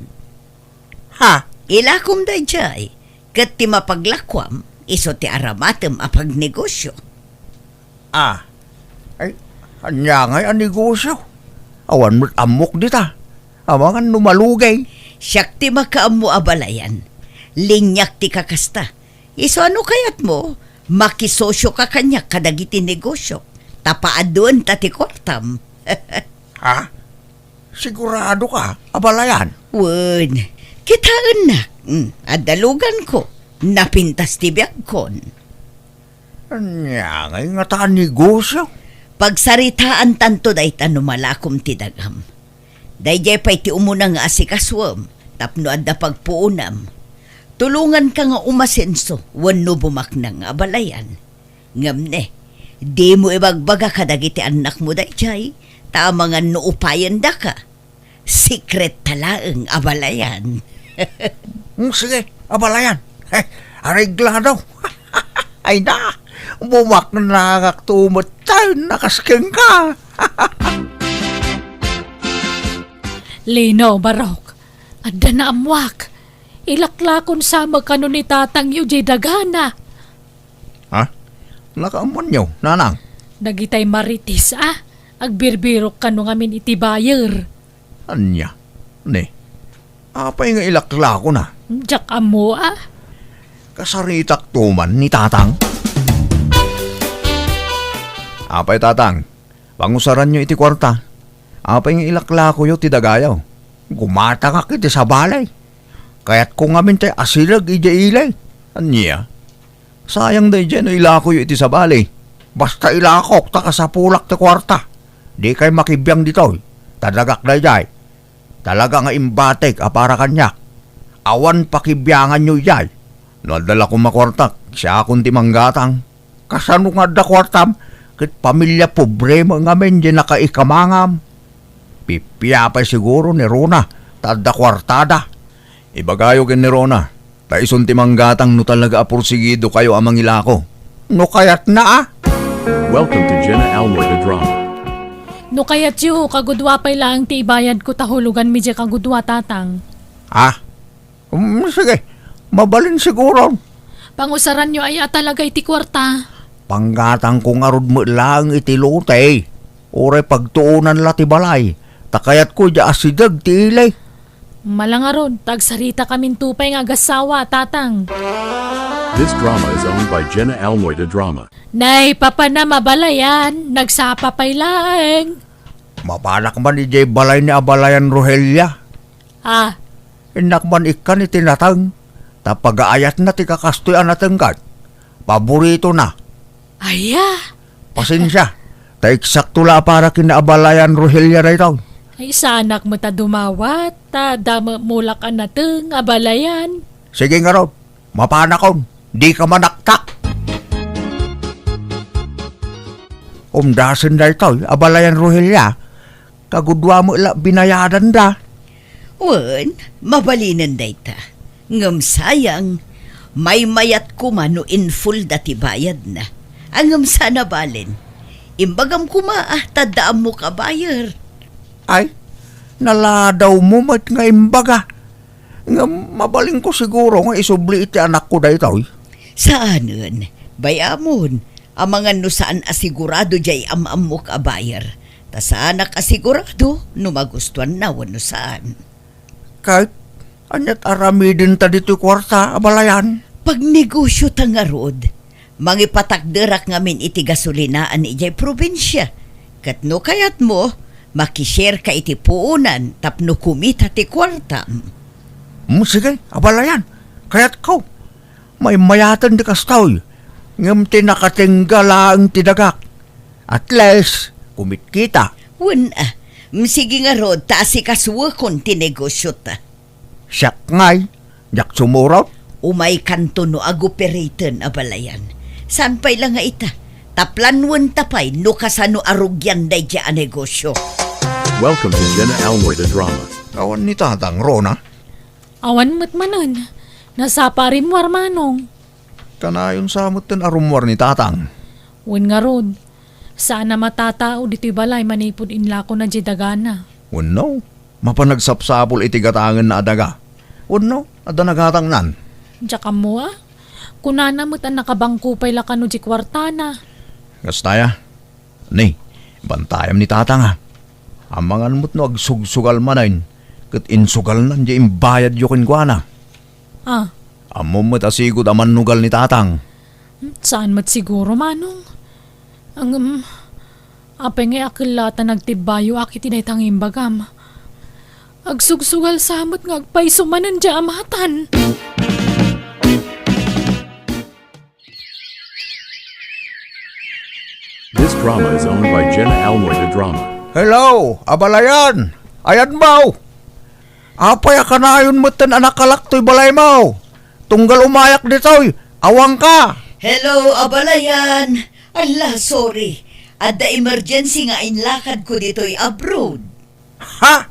Ha? Ilakom dayjay, ket ti mapaglakwam, iso ti aramatem a pagnegosyo. Ay, anya ngay ang negosyo. Awan mo't amok dita. Amangan numalugay. Siyak ti makaammo abalayan. Linyak ti kakasta. Iso ano kayat mo? Makisosyo ka kanyak kadagiti negosyo. Tapaadun tati kwartam. Ha? Sigurado ka, abalayan. Wen, kitaan na. Adalugan ko. Napintas ti biyag kon. Anya ngay nga ta negosyo. Pagsaritaan tanto day tanumalakom ti dagam. Dayjay pa'y ti umuna nga asikaswam, tapno adda pagpuunam. Tulungan ka nga umasenso, wano bumaknang abalayan. Ngamne, di mo ibagbaga kadagiti anak mo dayjay, tama nga nuupayan da ka. Secret talaang abalayan. Sige, abalayan. Areglado. Ay na, bumak na kaktumot tayo, nakasking ka. Lino, Barok. Adda na amwak. Ilaklakon sa magkano ni tatang yu jay dagana. Ha? Nakaamon nyo, nanang. Dagitay maritis Agbirbirok kano ngamin iti bayer. Anya? Ne? Apay nga ilakla ko na. Jak amo Kasaritak tuman ni tatang. Apay tatang, pangusaran nyo iti kwarta. Apay nga ilakla ko yo ti dagayaw. Gumata ka kiti sa balay. Kaya't kung ngamin tayo asilag ija ilay. Anya? Sayang day dyan ilako yo iti sa balay. Basta ilakok ta ka sa pulak ti kwarta. Di kay makibiyang dito. Tadagak day jay. Talaga nga imbatek para kanyak. Awan pakibiyangan nyo jay. Nadala ko makwartak. Siya akong timanggatang. Kasano nga da kwartam? Kit pamilya pobre mo ngamin dyan nakaikamangam. Pipiyapay siguro ni Rona. Tada kwartada. Ibagayo kin ni Rona. Taison timanggatang no talaga apursigido kayo amang ilako. No kayat na Welcome to Jenna Almoy the Drama. No kayat yu, kagudwa pa'y lang ti ibayad ko tahulugan mi dya kagudwa tatang. Sige. Mabalin siguro. Pangusaran nyo ay talaga iti kwarta. Panggatang kong arod mo lang iti lote. Ore pagtuunan la ti balay. Takayat ko dya asidag ti ilay. Malangaron, tagsarita kamin tupay nga gasawa, tatang. This drama is owned by Jenna Almoy the Drama. Nay, papa na mabalayan, nagsapa pa'y laeng. Mapanak man ijay balay ni Abalayan Rohelia. Inak man ikan iti natang. Tapagaayat na ti kakastoy ang natanggat. Paborito na. Aya, Pasensya. Ta eksakto la para kina Abalayan Rohelia na ito. ay sanak mo ta dumawat, ta dama mulak an nateng, abalayan. Sige nga raw. Mapanakon. Di ka manaktak. Umdasan na ito. Abalayan Rohelia. Kagudwa mo ila binayadan da. Wen, mabalinan dayta. Ngam sayang, may mayat ko man no in full dati bayad na. Angam sana balin. Imbagam kumaah, tadaam mo ka bayar. Ay, naladaw mo mat nga imbaga. Nga mabaling ko siguro nga isubli iti anak ko dahito. Saanan? Bayamon, ang mga no saan asigurado jay amam mo ka bayar. Ta saanak asigurado, no magustuhan na wano saan. Kahit anyat aramidin ta dito kwarta, Abalayan. Pag negosyo tangarod, mangipatakderak ngamin iti gasolinaan ijay probinsya. Katno kayat mo, makishare ka iti puunan tapno kumita ti kwartam. Sige, Abalayan. Kaya't ko. May mayatan di kastaw. Ngam tinakatinggala ang tidagak. At least, kumit kita. Wen sige nga rod, taasi kaswakon ti negosyo ta. Siyak ngay. Jak sumurot. Umay kanto no agoperaten Abalayan. San pa'y lang nga ita? Taplanwan tapay no kasano arugyan day dya a negosyo. Welcome to Jenna Almoy the Drama. Awan ni tatang Rona. Awan mo't manon, nasapa rin mo armanong. Kanayon sa amutan arumwar ni tatang. Wen nga rod. Saan na matatao dito'y balay manipod inla ko na di dagana. Wano, mapanagsapsapol iti gatangan na adaga. Wano, ada nagatang nan. Diyak mo ah. Kunana mo't ang nakabangkupay la kano di kwartana. Gastaya, ni, bantayam ni tatang ha. Amangan mo't no agsugsugal manayin. Kat insugal nan di imbayad yukin kwa na. Ah, Amo mo't asigod aman nugal ni tatang. saan mo't siguro manong? Ang, apay nga akilata nagtibayo akit inaytang imbagam. Agsugsugal samot nga agpaiso manan di amatan. This drama is owned by Jenna Almoida Drama. Hello, abalayan. Ayan baw. Apay kanayon mo't tan anak kalaktoy balay mo. Tunggal umayak ditoy. Awang ka. Hello, abalayan. Allah, sorry. Adda emergency nga inlakad ko dito'y abroad. Ha?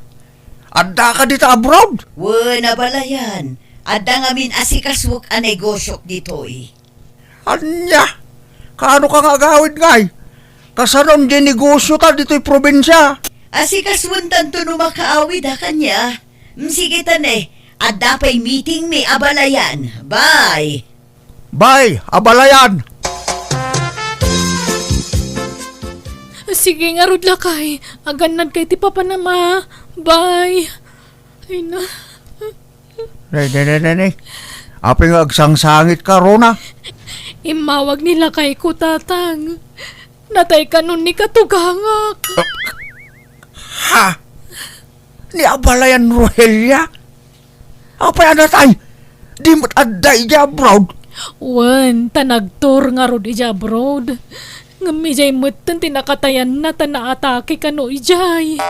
Adda ka dito abroad? Wen, abalayan. Adda nga min asikaswak a negosyok dito'y. Anya? Kaano ka nga gawid ngay? Kasanon di negosyo ta dito'y probinsya. Asikaswan tanto no makaawid ha kanya. Sige tane, adda pa'y meeting may abalayan. Bye! Bye, abalayan. Sige nga rod lakay. Aganad kay ti papa na ma. Bye. Ay na. Nay. Apay nga agsangsangit ka, Rona. Imawag nila kay ko tatang. Natay ka nun ni katugangak. Ha? Ni abalayan Rohelia? Apay anatay? Di mo't adda ija abroad? Wen, tanagtor nga rod ija abroad. Ngamijay mutan tinakatayan na tanaatake ka no ijay.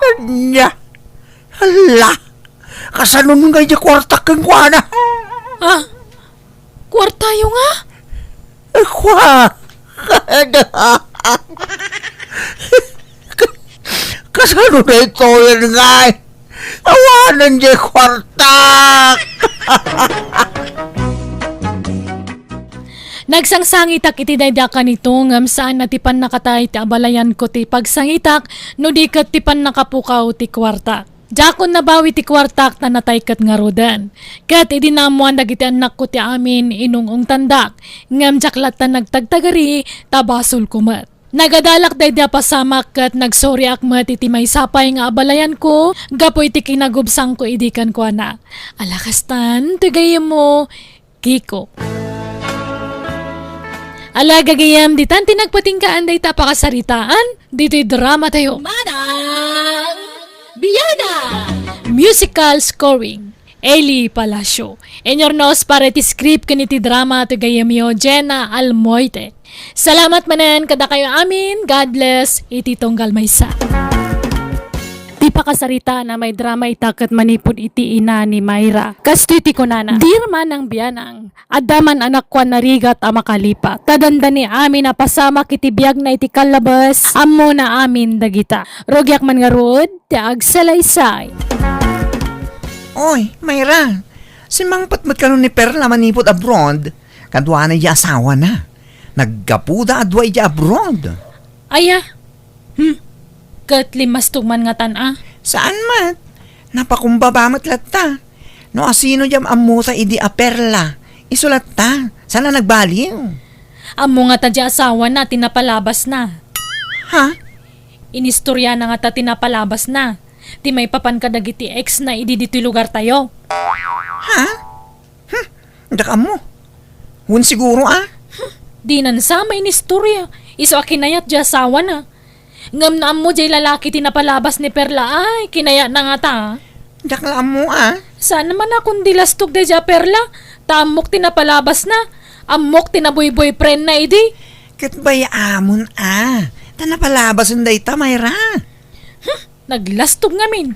Anya? Hala? Kasanon nga ija kwartak kang kuana? Ah, kwartayo nga? Kwa? Kasanon na ito yun nga? Awanan ija kwartak! Nagsangsangitak iti daydakan nito ngam saan natipan nakatay ti abalayan ko ti pagsangitak no di kat tipan nakapukaw ti kwartak. Jakon nabawi ti kwartak na natay kat nga rodan. Kat idinamuan dagiti anak ko ti amin inungong tandak ngam jaklat na nagtagtagari tabasol kumat. Nagadalak dayda pasamak kat nagsori akmat iti may sapay nga abalayan ko gapoy ti kinagubsang ko idikan ko na. Alakastan, tigayem mo, Kiko. Ala gagayam di tanti nagpatingkaan day tapakasaritaan dito'y drama tayo. Manang Biyana Musical Scoring Eli Palacio Enyornos para ti script kaniti drama to gayamyo Jenna Almoite. Salamat manen kada kayo amin. God bless. Iti tonggal maysa. Di pa kasarita na may drama itakat manipod iti ina ni Mayra. Kasto iti kunana. Dir man ang biyanang. Adaman anak kwa narigat a makalipat. Tadanda ni amin na pasama kiti biyag na iti kalabas. Amo na amin dagita. Rogyak man nga rod, ti agsalaysay. Oy, Mayra. Si Mang Patmat ka nun ni Perla manipod abroad. Kadwa na iya asawa na. Naggapuda adwa iya abroad. Aya. Kat limas tugman nga tan Saan mat? Napakumbabamat latta. No asino jam amuta idi a Perla. Isulat ta. Sana nagbaliw. Amo nga ta di asawa na tinapalabas na. Ha? Inistorya na nga ta tinapalabas na. Ti may papan ka dagiti ex na idi dito lugar tayo. Ha? Daka mo. Hun siguro Di nan sama inistorya. Iso a kinayat di asawa na. Ngam na mo jay lalaki tinapalabas ni Perla ay kinaya na nga ta. Daka mo Saan naman akong dilastog de ja Perla? Tamok tinapalabas na. Amok tinaboy-boyfriend na idi. Kat bayamon Tanapalabas ang dayta, Mayra. Naglastog ngamin.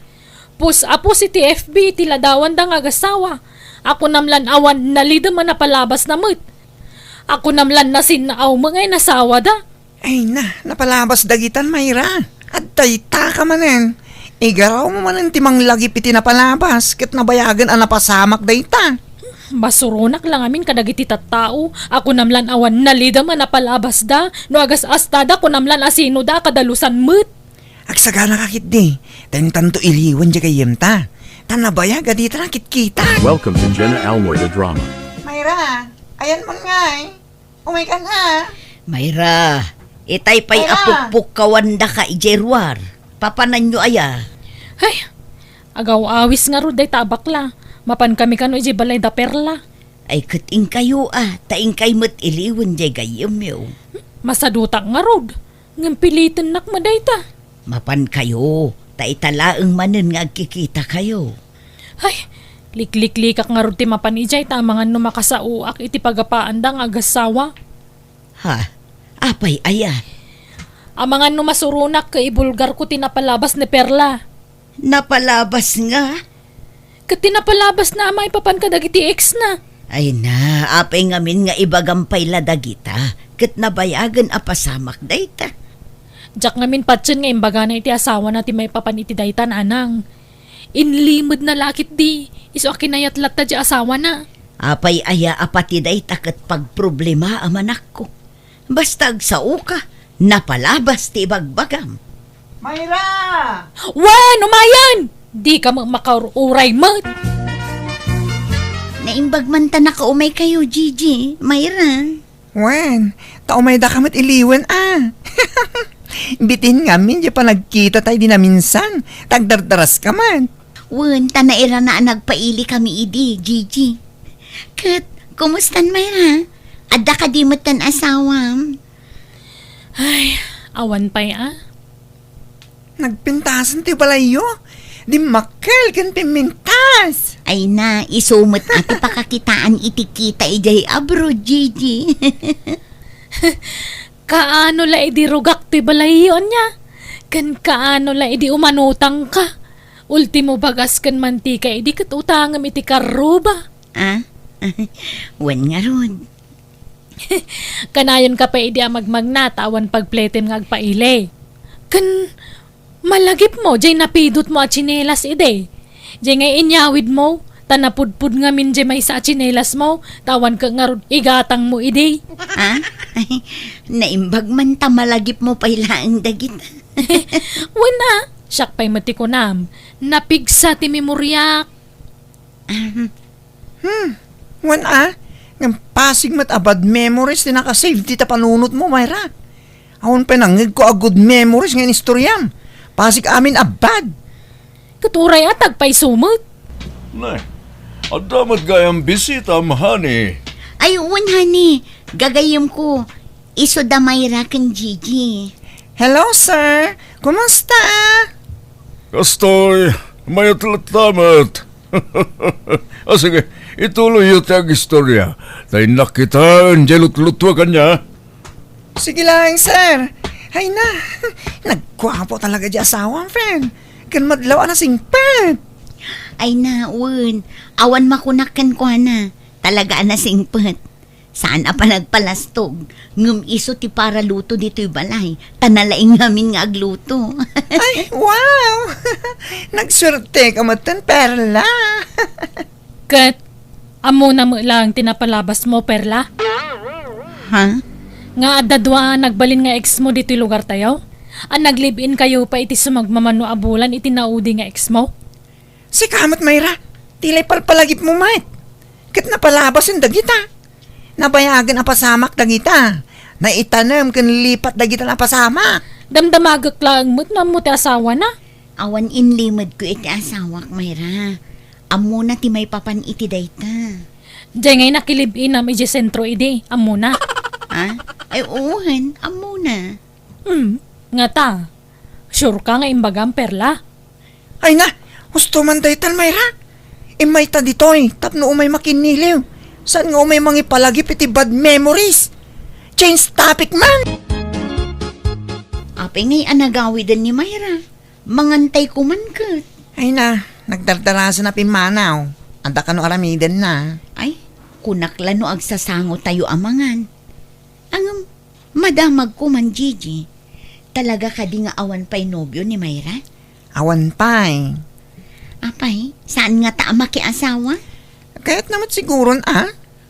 Apo si TFB tiladawan da nga gasawa. Ako namlan awan nalida man napalabas na mo't. Ako namlan na sinaaw mga nasawa da. Ay napalabas dagitan, Mayra. At dayta ka manen. Igaraw mo manen timang lagi piti napalabas. Kat nabayagan ang napasamak dayta. Basurunak lang amin kadagiti tattao. Ako namlan awan nalida man napalabas da. No agas astada ko namlan asino da kadalusan mo't. Agsaga na kakit di. Tayong tanto iliwan di kayem ta. Tanabaya gadita na kita. Welcome to Jenna Almoida Drama. Mayra, ayan mo nga eh. Umay ka na. Mayra, itay pa'y Mayra! apukpuk kawanda ka ijerwar. Papanan nyo aya. Ay, agaw awis nga ro day tabakla. Mapan kami kano iji balay da perla. Ay kating kayo taing kay mat iliwan jay gayam yo. Masadutak nga rod. Ngam pilitin nak maday ta. Mapan kayo, taitalaang manen nga agkikita kayo. Ay, likliklikak nga rod ti mapan ijay tamangan no makasauak iti pagapaan da nga agasawa. Ha, apay aya. Amangan no masurunak ka ibulgar ko tinapalabas ni Perla. Napalabas nga. Kat tinapalabas na ama ipapan ka dagiti ex na. Ay na, apay ngamin nga ibagampay ladagita. Kat nabayagan apasamak dayta. Jak ngamin patsun nga imbaga na iti asawa na ti may papan iti daytan anang. Inlimod na lakit di. Iso akinayat latta di asawa na. Apay aya apati dayta kat pagproblema amanak ko. Basta agsao ka, napalabas ti bagbagam. Mayra! Wan, umayan! Di ka makauray mo. Naimbag man ta nakaumay kayo, Gigi. Mayra. Wen, taumay da kamat iliwan Bitin nga min, di pa nagkita tayo di na minsan. Tagdardaras ka man. Wen, tanaira na nagpaili kami idi, Gigi. Kat, kumustan Mayra? Adda ka di mo't tan asawam. Ay, awan pa'y Nagpintasan ti balayo. Di makal kan pimintas. Ay na, isumot ati pakakitaan itikita ijay abroad, Gigi. Kaano la idi rugak ti balayon niya? Kan kaano la idi umanutang ka? Ultimo bagas kan mantika idi kat utangam iti karuba. Ah? Wen nga ron. Kanayon ka pa idi magmagnata awan pagpleten nga agpaile. Kan malagip mo, jay napidot mo at chinelas ide. Jay nga inyawid mo, tanapudpud nga min jay may sa chinelas mo, tawan ka nga ron, igatang mo ide. Ah? Ay, naimbag man ta malagip mo pailaang dagit. Wala, siyak pa'y matikunam, napigsa ti memoryak. Wan ng pasig mat abad memories na nakasave ti tapanunot mo, Mayra. Awan pa nangig ko a good memories ngayon istoryam. Pasig amin abad. Katuray atag pa'y sumot. Nay, adamat gayang bisita, mahani. Ay, wen honey. Gagayim ko. Iso da Mayra kan Gigi. Hello, sir. Kumusta? Kastoy, may atlatamat. Sige, ituloy yung tiyag istorya. Tay nakita, angelot-lutwa ka niya. Sige lang, sir. Hay na. Nagkwapo talaga di asawang friend. Kan madlaw na singpet. Ay na, wen. Awan makunakan ko na. Talaga na singpet. Saan pa nagpalastog? Ngum iso ti para luto dito'y balay. Tanalaing namin nga agluto. Ay, wow. Nagswerte ka matan, Perla. Kat, amo na mo lang tinapalabas mo, Perla. Ha? Nga adadwa nagbalin nga ex mo dito'y lugar tayo? Ang naglive-in kayo pa iti sumagmamano abulan iti naudi nga ex mo? Si kamat, Mayra. Tilay palpalagip mo, mate. Kat napalabas yung dagita. Nabayagan ang pasamak dagita. Naitanam kan lipat dagita na pasamak. Damdamagak lang mo't na mo ti asawa na. Awan inlimad ko iti asawak, Mayra. Amo na ti may papan iti dayta. Diyan ngay nakilib-in am iti sentro ide, amo na. Ha? Ay, uwan. Amo na. Nga ta, sure ka nga imbagang Perla. Ay na, gusto man daytan, Mayra. Imay ta ditoy, tapno umay makiniliw. Saan nga umay mangipalagip iti bad memories? Change topic man! Apay ngay anagawidan ni Mayra. Mangantay ko man kat. Ay na, nagdardarasan na pimanaw. Anda ka no aramidan na. Ay, kunakla no agsasango tayo amangan. Ang madamag ko man, Gigi. Talaga ka di nga awan pa'y nobyo ni Mayra? Awan pa'y. Apay, saan nga ta makiasawa? Kaya't namat siguron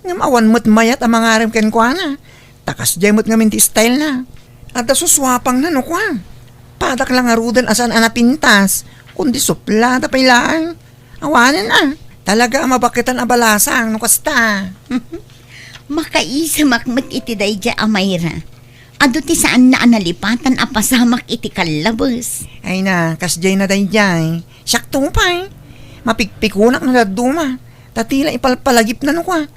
ngam awan mo't mayat ang mga aram ken kwa na. Takas jay mo't ngamin ti style na. At suswapang na no kwa. Padak lang arudan asan anapintas, kundi suplada pa ilaan. Awanan talaga mabakitan abalasang no kasta. Makaisamak mat iti dayja Amayra. Ado ti saan na analipatan apasamak iti kalabos. Ay na, kasjay na dayjay. Sakto pa Mapikpikunak na daduma. Tatila ipalpalagip na no kwa.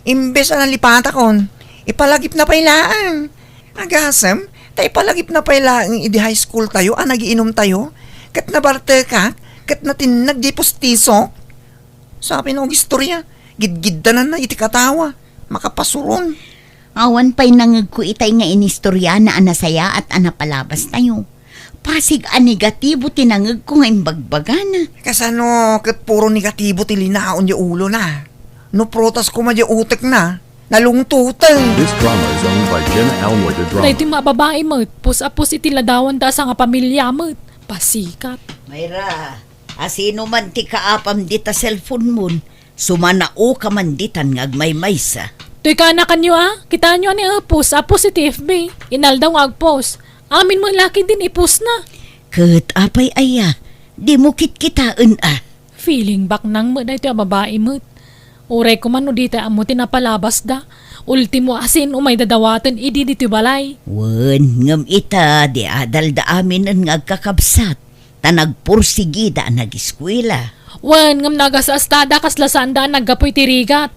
Imbes na lipata kon, ipalagip na pailaan. Agasam, ta ipalagip na pailaan idi high school tayo, nagiinom tayo. Kat nabarte ka, kat natinag di postiso. Sabi ng istorya, gidgidanan na iti katawa. Makapasuron. Awan pa'y nangag ko itay nga inistorya na anasaya at anapalabas tayo. Pasig negatibo tinangag ko nga imbagbagana. Kasano, kat puro negatibo ti linaon yung ulo na. No protas ko madya utek na. Nalungtutan. This drama is owned by Jenna Almoy the Drama. Na iti mga babae mo, pus-apus iti ladawan ta sa nga pamilya mo. Pasikat. Mayra, asino man ti kaapam di ta cellphone mo, sumanao ka man ditan ngagmaymaysa. Tuy ka na kanyo kita nyo ni apus iti FB. Inaldaw nga agpos. Amin mo laki din ipus na. Kat apay aya, di mo kitkitaan Feeling back nang mo na ito ang babae mo. Uray ko man o dito amo tinapalabas da. Ultimo asin umay dadawatan idi dito balay. Wen, ngam ita, di adal da amin ang ngagkakabsat. Tanagpursigida nag-eskwela. Wan ngam nagasastada kaslasan da naggapoy tirigat.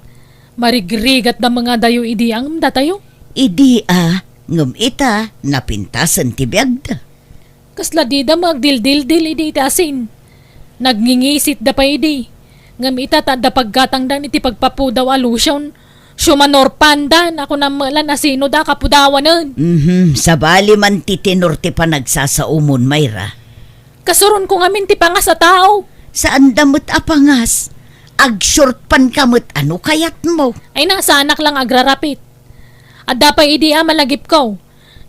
Marigrigat da mga dayo idi ang datayo. Idi ngam ita, napintasan ti biyagda. Kasla di da magdildildil idi itasin. Nagngingisit da pa idi. Ngam ita da paggatang dan iti pagpapudaw alusyon. Sumanor pandan ako na malan na sino da kapudawanan. Sabali man ti tenor ti panagsasaumon, Mayra. Kasuron ko ngamin ti pangas sa tao. Saan damot apangas? Ag-short pan kamot ano kayat mo? Ay nasa anak lang agrarapit. At dapay idi malagip ko.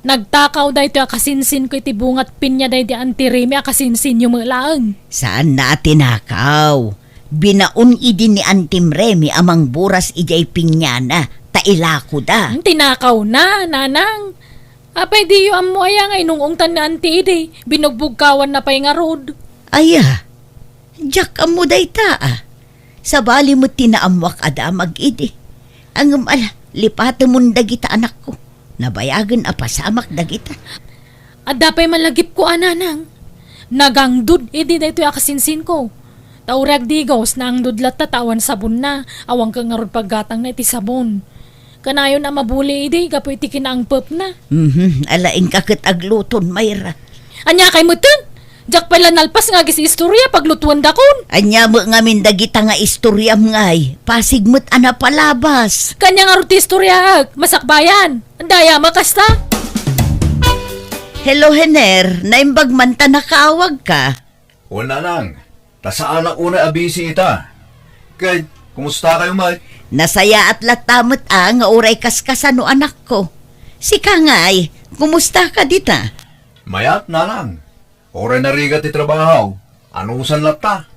Nagtakaw da ito akasinsin ko iti bungat pinya da iti antirimi akasinsin yung malaang. Saan na tinakaw? Binaon idi ni Antim Remy amang buras ijay pinyana. Tailako da. Tinakaw na, nanang. Apay di yu amo aya nga inungungtan na anti idi. Binugbugkawan na pa'y nga rod. Aya, jak amo day ta Sabali mo tinaamwak ada mag-idi. Ang lipata mong dagita anak ko. Nabayagan apasamak dagita. At dapay malagip ko ananang. Nagangdud idi da ito akasinsin ko. Taurag digos na ang dudlat tatawan sabon na. Awang ka nga rod paggatang na iti sabon. Kanayon na mabuli idi, kapo iti kinaangpap na. Alaing kakit agluton, Mayra. Anya kay mutin? Jak pala nalpas nga gis istorya paglutuan dakon. Anya mo nga min dagita nga istoryam ngay. Pasig mo't palabas. Kanya nga ruti istorya masakbayan. Andaya makasta. Hello, Hener. Naimbag man ta nakawag ka. Wala lang. Tasaan ang una abisi ita. Kay, kumusta kayo, Mike? Nasaya at latamot nga oray kaskasan no anak ko. Sika ngay, kumusta ka dita? Mayat na lang. Oray na rigat ti trabaho. Anusan lata.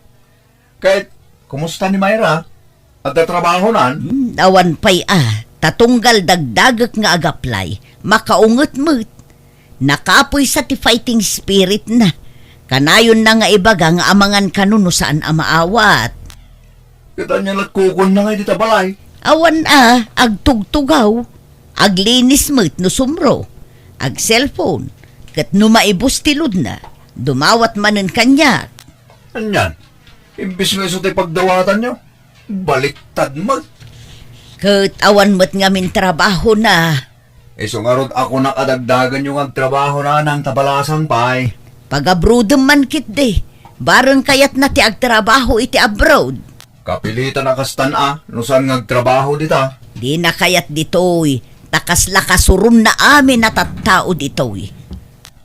Kahit, kumusta ni Mayra? At na trabaho nan? Awan pa'y tatunggal dagdagak nga agaplay. Makaungot mo't. Nakapoy sa ti fighting spirit na. Kanayon na nga ibaga nga amangan kanuno saan amaawat. Kita niya latkukon na nga di tabalay. Awan agtugtugaw. Aglinis mo't no sumro. Ag cellphone. Kat numaibos tilod na. Dumawat manen kanya. Anyan, imbis nga iso tayo pagdawatan nyo, baliktad mo. Kat awan mo't ngamin trabaho na. Iso nga rod ako nakadagdagan yung ang trabaho na ng tabalasang pay. Pag-abroad man kit de. Barang kayat na ti agtrabaho iti abroad. Kapilitan na kastan no saan ngagtrabaho dita. Di na kayat ditoy. Takas lakasurum na amin na tattao ditoy.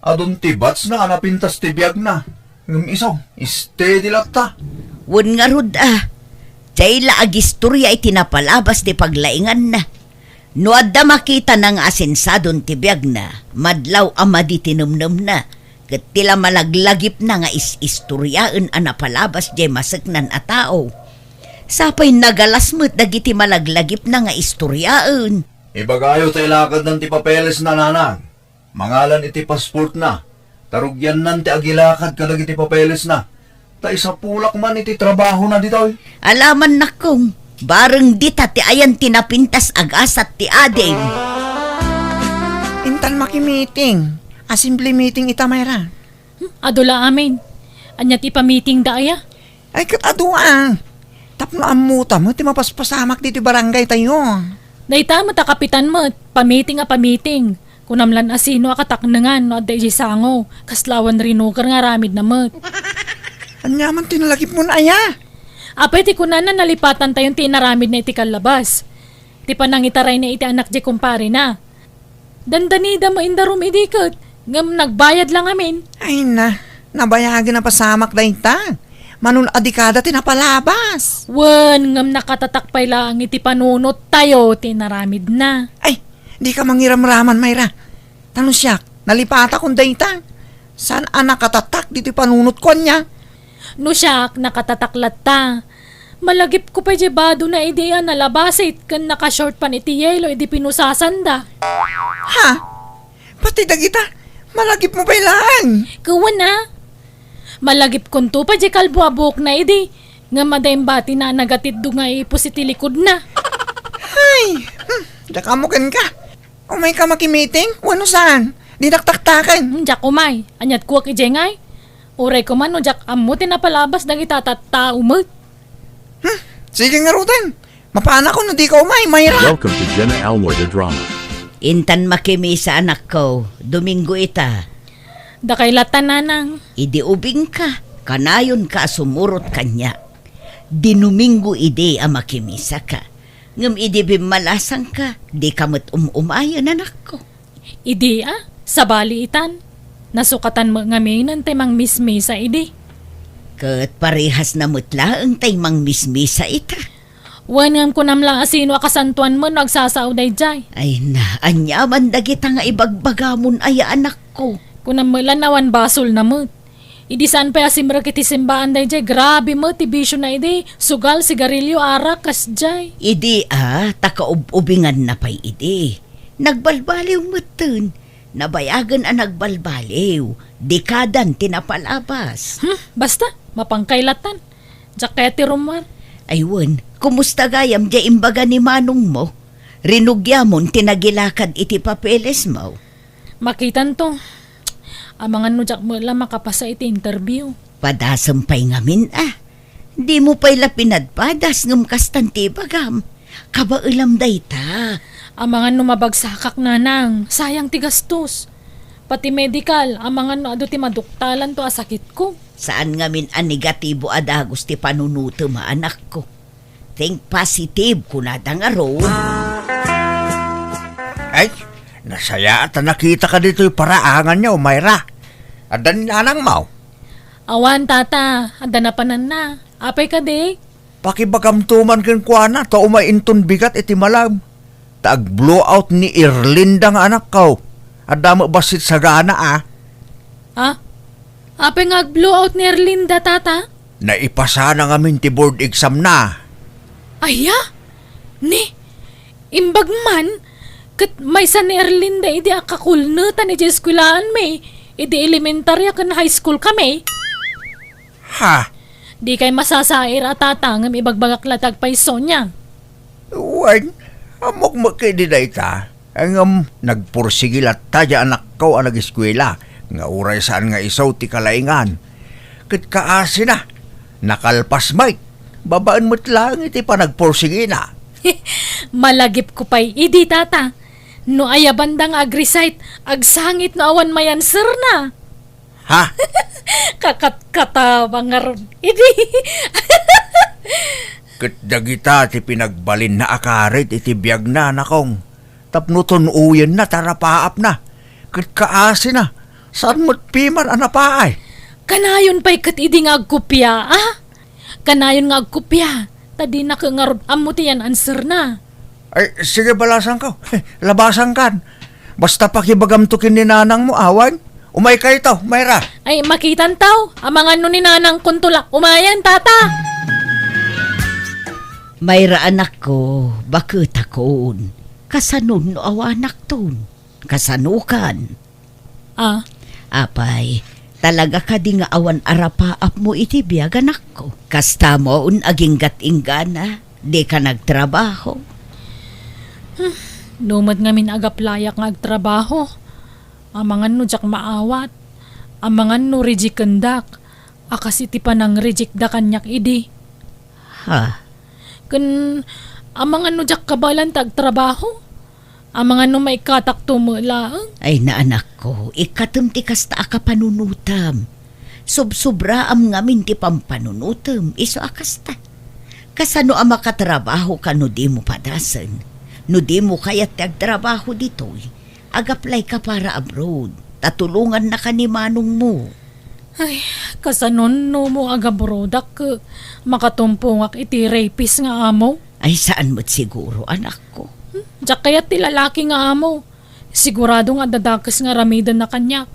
Adun tibats na napintas tibiyag na. Ng iso, steady lang ta. Wun nga rod Jayla agistorya iti napalabas di paglaingan na. No adda makita ng asensadon tibiyag na. Madlaw ama di tinumnum na. Kat tila malaglagip na nga istoryaan napalabas jay masaknan a tao. Sapay nagalasmet dagiti malaglagip na nga istoryaan. Ibagayo tayo lakad ng ti papeles na nanang. Mangalan iti passport na. Tarugyan nan ti agilakad kadag iti papeles na. Ta isa pulak man iti trabaho na ditoy. Alaman na kong, bareng dita ti ayan tinapintas agasat ti adem. Intan maki-meeting. Assembly meeting ita, Mayra. Adula amin. Anyat ipa-meeting da aya. Ay, kataduan. Tapno amuta mo, ti mapaspasamak dito barangay tayo. Dayta matakapitan mo, pamiting a pamiting. Kunamlan asino akataknangan no aday sango. Kaslawan rinukar nga ramid na mat. Anyaman tinalagip mo na aya. Apay ti kunanan nalipatan tayong tinaramid na iti kalabas. Ti panangitaray na iti anak di kumpare na. Dandanida mo indarum idikot. Ngam nagbayad lang amin. Ay na, nabayagin na pasamak dayta. Manun adikada tinapalabas. Wan ngam nakatatakpay lang iti panunot tayo tinaramid na. Ay, di ka mangiram-raman, Mayra. Tanong siya, nalipata kong dayta. Saan anak katatak dito panunot ko niya? No siyak nakatataklat ta. Malagip ko pa jebado na ideya na labasit kan nakashort pan iti yelo iti pinusasanda. Ha? Pati dagita, malagip mo pa ilaan. Kawan na. Malagip kunto pa di kalbuabok na idi. Nga madayang bati na nagatid do nga ipos iti likod na. Ay, dakamukin ka. Umay ka makimeeting? Wano saan? Di naktaktakan. Jak umay. Anyat kuwak ijengay. Uray ko man no jak amutin na palabas dagita tatta umot. Sige nga rutin. Mapana ko na di ka umay, Mayra. Welcome to Jenna Almoida Drama. Intan makimi sa anak ko, Domingo ita. Dakay latan nanang. Idi ubing ka, kanayon ka sumurot kanya. Dinumingo ide a makimisa ka. Ngam idi bimalasang ka, di kamot umayon anak ko. Idi sa baliitan. Nasukatan mo nga mainan tay mang mismisa idi. Kat parehas na mutla ang taymang mismisa ita. Wanam ko namlang asino akasantuan mo nagsasauday jay. Ay na, anyaman dagita nga ibagbagamon aya anak ko. Kunam mo lanawan basol na mo. Idi saan pa asimra kiti simbaan day jay. Grabe mo, tibisyo na idi. Sugal, sigarilyo, arak, kas jay. Idi takaubingan na pa'y idi. Nagbalbaliw mo tun. Nabayagan ang nagbalbaliw. Dekadan tinapalabas. Basta, mapangkailatan. Jaketi rumar. Aywan, kumusta gayam di imbaga ni manong mo? Rinugyamon tinagilakad iti papeles mo. Makitan to. Amangan no jak mo lang makapasa iti interview. Padasampay ngamin Di mo pa'y lapinadpadas ngam kastanti bagam. Kabailam dayta. Amangan no mabagsakak nanang. Sayang ti gastos. Pati medical, amangan no ado ti maduktalan to asakit ko. Saan ngamin ang negatibo adagos ti panunuto maanak ko. Think positive kunada nga ro. Ay, nasaya at nakita ka dito yung paraangan niya, Mayra. Adan nanang mau. Awan tata, anda na panan na. Apay ka de. Pakibagamtuman kin kwa na, ta umainton bigat iti malam. Taag blowout ni Irlinda nga anak ko. Adamo basit sa gana Apay nga blowout ni Erlinda tata. Naipasa na ngamin ti board exam na. Aya? Ni? Imbag man? Kat may sa ni Erlinda idi akakulnutan iti eskwelaan may. Idi elementarya kan high school kami. Ha? Di kay masasair at tatangam ibagbagak latag pa Sonya. Wan, amok makidinay ta. Ang nagpursigil at tadya anak ko ang nag-eskwela. Nga uray saan nga isaw ti kalaingan. Kat kaasi na. Nakalpas Mike. Babaan mo't lang iti pa nagpursigi na. Malagip ko pa'y idi tata. No aya bandang agrisite, agsangit no awan mayan sir na. Ha? Kakat-katabang nga ron. Idi. Kat dagita ti pinagbalin na akarit iti biyag na nakong. Tapnuton uyan na tarapaap na. Kat kaasi na. Saan mo't piman anapaay? Kanayon pa'y kat idi nga agkupya, Kanayon nga agkupya. Tadi na ka nga ron amutian answer na. Ay, sige balasan ka. Labasan kan. Basta pakibagamtukin ni nanang mo, awan. Umay ka ito, Mayra. Ay, makitan tao. Amangan no ni nanang kuntula. Umayan, tata. Mayra anak ko, bakit akon? Kasanon no awanak ton? Kasanukan. Ah, Apay, talaga ka di nga awan arapaap mo iti biyag anak ko. Kasta mo un aging gatinggana, di ka nagtrabaho. numad nga min agaplayak nga agtrabaho. Amangan no jak maawat. Amangan no rejik kendak. Akas iti panang rejik da kanyak idi. Ha? Kun amangan no jak kabalan tag trabaho. Amangan no may katak tumulaang. Ay na anak ko, ikatum ti kasta aka panunutam. Subsubra am ngamin ti pampanunutam, iso akasta. Kasano ang makatrabaho ka no di mo padasan. No di mo kayat agtrabaho dito'y. Agaplay ka para abroad. Tatulungan na ka ni manong mo. Ay, kasanon no mo agabrodak makatumpungak iti rapist nga amo. Ay saan mo't siguro anak ko? Diyak kaya't ti lalaki nga amo. Sigurado nga dadakas nga ramidan na kanyak.